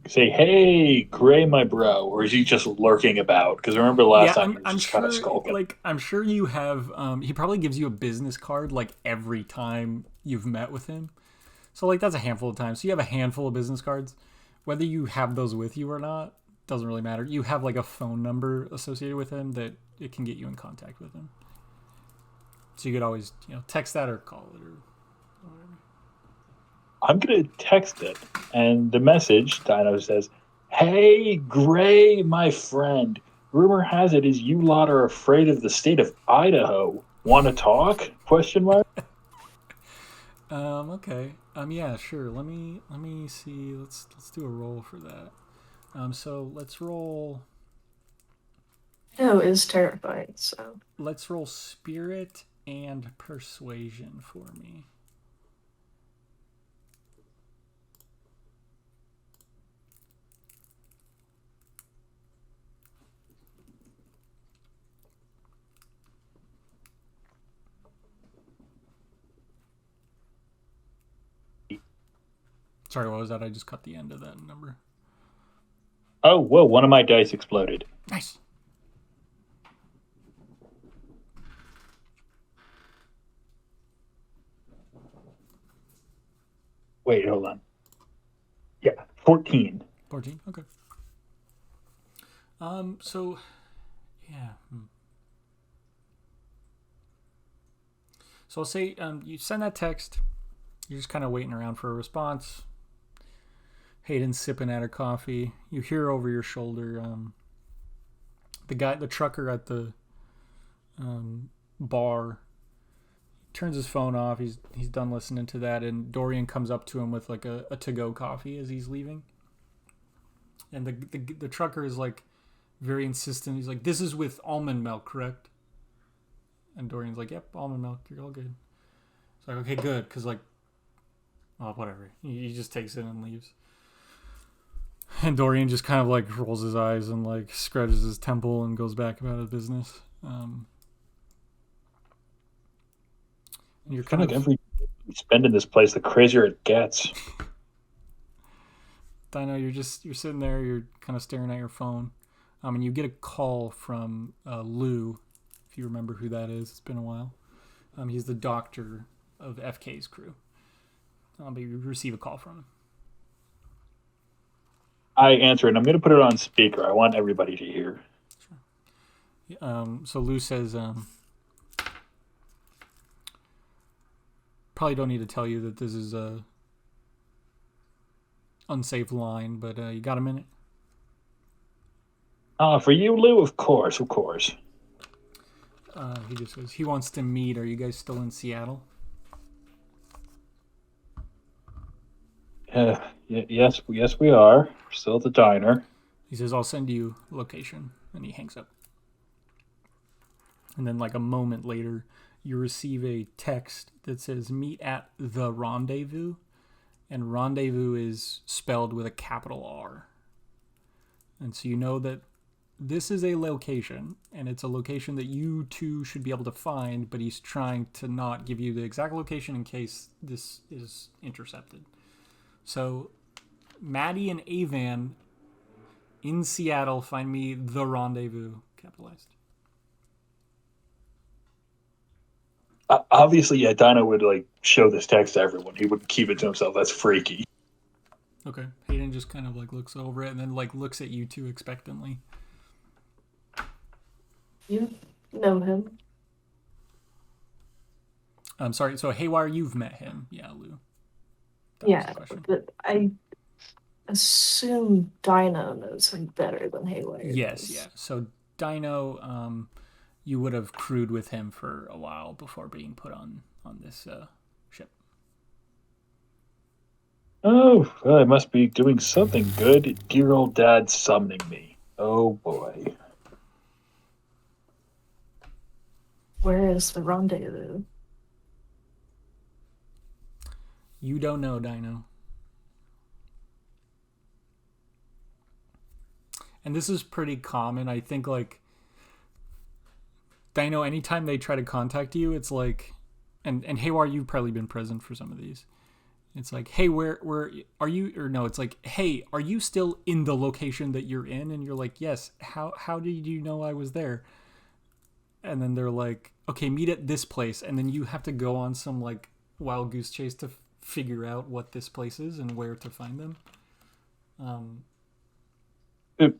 say, hey, Gray, my bro, or is he just lurking about? Because remember last time he was just kind of skulking. I'm sure you have. He probably gives you a business card every time you've met with him. So that's a handful of times. So you have a handful of business cards. Whether you have those with you or not doesn't really matter. You have a phone number associated with him that it can get you in contact with him. So you could always text that or call it or whatever. I'm going to text it. And the message, Dino says, hey, Gray, my friend. Rumor has it is you lot are afraid of the state of Idaho. Want to talk? Question mark. Okay. Yeah, sure. Let me see. Let's do a roll for that. So let's roll. Idaho is terrifying, so. Let's roll spirit and persuasion for me. Sorry, what was that? I just cut the end of that number. Oh, whoa, one of my dice exploded. Nice. Wait, hold on. Yeah, 14. 14, okay. So, yeah. So I'll say you send that text. You're just kind of waiting around for a response. Hayden's sipping at her coffee. You hear over your shoulder the trucker at the bar turns his phone off. He's done listening to that, and Dorian comes up to him with a to-go coffee as he's leaving. And the trucker is very insistent. He's like, "This is with almond milk, correct?" And Dorian's like, "Yep, almond milk. You're all good." It's like, "Okay, good," because whatever. He just takes it and leaves. And Dorian just kind of rolls his eyes and scratches his temple and goes back about his business. And you're kind of every you spend in this place, the crazier it gets. Dino, you're sitting there, you're kind of staring at your phone, and you get a call from Lou, if you remember who that is. It's been a while. He's the doctor of FK's crew. But you receive a call from him. I answer it, and I'm going to put it on speaker. I want everybody to hear. Sure. So Lou says, probably don't need to tell you that this is a unsafe line, but you got a minute? For you, Lou? Of course. He just says he wants to meet. Are you guys still in Seattle? Yes, we are. We're still at the diner. He says, I'll send you location. And he hangs up. And then like a moment later, you receive a text that says, meet at the rendezvous. And rendezvous is spelled with a capital R. And so you know that this is a location, and it's a location that you two should be able to find, but he's trying to not give you the exact location in case this is intercepted. So Maddie and Avan in Seattle, find me the rendezvous, capitalized. Obviously, yeah, Dino would like show this text to everyone. He wouldn't keep it to himself. That's freaky. Okay. Hayden just kind of like looks over it and then like looks at you two expectantly. You know him. I'm sorry. So Haywire, you've met him. Yeah, Lou. Yeah, but I assume Dino knows him better than Haywire. Yes, does. yeah. So Dino, you would have crewed with him for a while before being put on this ship. Oh, well, I must be doing something good. Dear old dad summoning me. Oh boy. Where is the rendezvous? You don't know, Dino. And this is pretty common. I think, like, Dino, anytime they try to contact you, it's like, and Haywire, you've probably been present for some of these. It's like, hey, where are you? Or no, it's like, hey, are you still in the location that you're in? And you're like, yes. How did you know I was there? And then they're like, okay, meet at this place. And then you have to go on some, like, wild goose chase to figure out what this place is and where to find them. So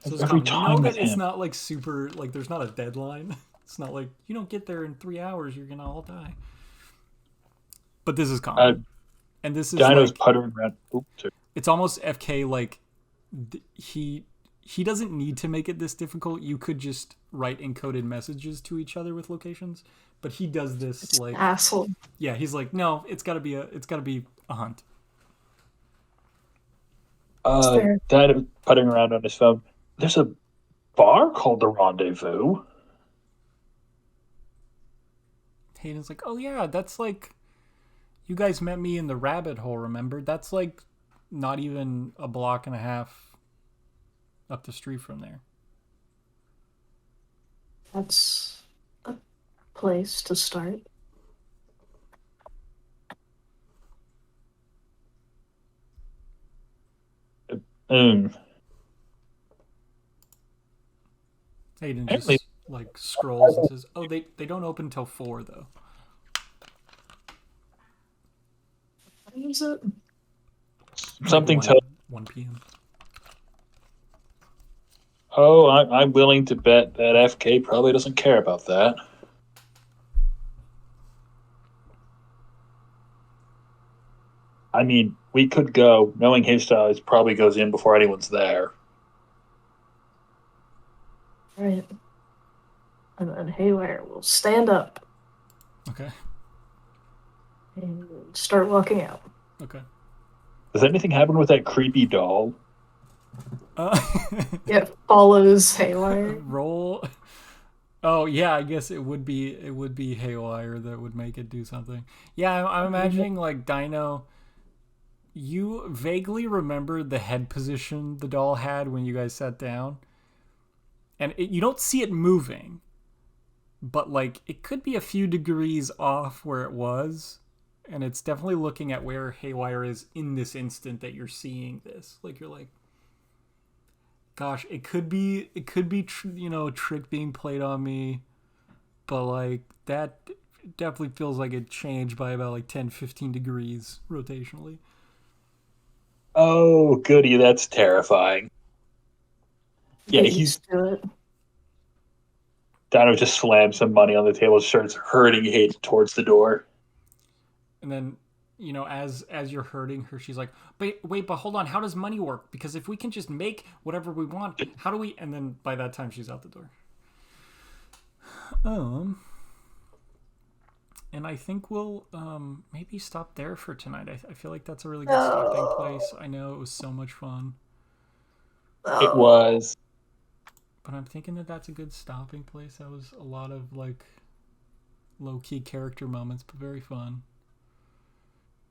it's every common. time You know with that it's him. not like super, like there's not a deadline. It's not like you don't get there in 3 hours, you're gonna all die. But this is common. And this is Dino's like, puttering around. Oops. it's almost FK, like he doesn't need to make it this difficult. You could just write encoded messages to each other with locations, but he does this It's like asshole. Yeah, he's like, no, it's gotta be a hunt. Dad putting around on his phone. There's a bar called the Rendezvous. Hayden's like, oh yeah, that's like, you guys met me in the rabbit hole, remember? That's like not even a block and a half up the street from there. That's a place to start. Hayden just Apparently- like scrolls and says, oh, they don't open till 4 though. What is it? Something Like tells. 1 p.m. Oh, I'm willing to bet that FK probably doesn't care about that. I mean, we could go, knowing his style, he probably goes in before anyone's there. Right. And then Haywire will stand up Okay. and start walking out. Okay. Does anything happen with that creepy doll? It follows Haywire. Roll. Oh yeah, I guess it would be Haywire that would make it do something. Yeah, I'm imagining like Dino. You vaguely remember the head position the doll had when you guys sat down, and you don't see it moving, but like it could be a few degrees off where it was, and it's definitely looking at where Haywire is in this instant that you're seeing this. Like you're like, gosh, it could be trick being played on me, but like that definitely feels like it changed by about like 10-15 degrees rotationally. Oh, goody, that's terrifying. Yeah, Get used to it. Dino just slams some money on the table, starts herding Hayden towards the door. And then, as you're hurting her, she's like, wait, but hold on, how does money work? Because if we can just make whatever we want, how do we? And then by that time, she's out the door. And I think we'll maybe stop there for tonight. I feel like that's a really good stopping place. I know it was so much fun. It was. But I'm thinking that that's a good stopping place. That was a lot of like low-key character moments, but very fun.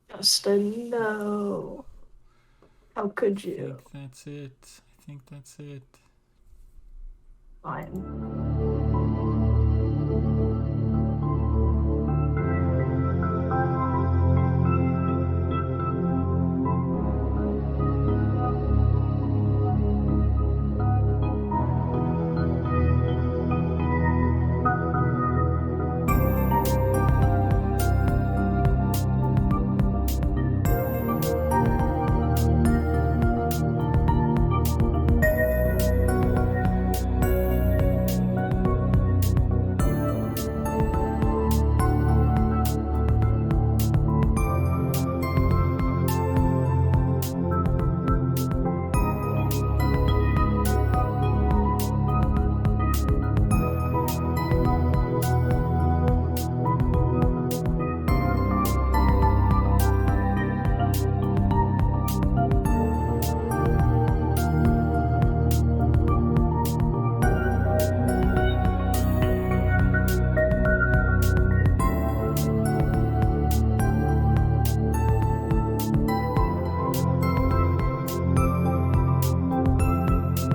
Justin, no. How could you? I think that's it. Fine.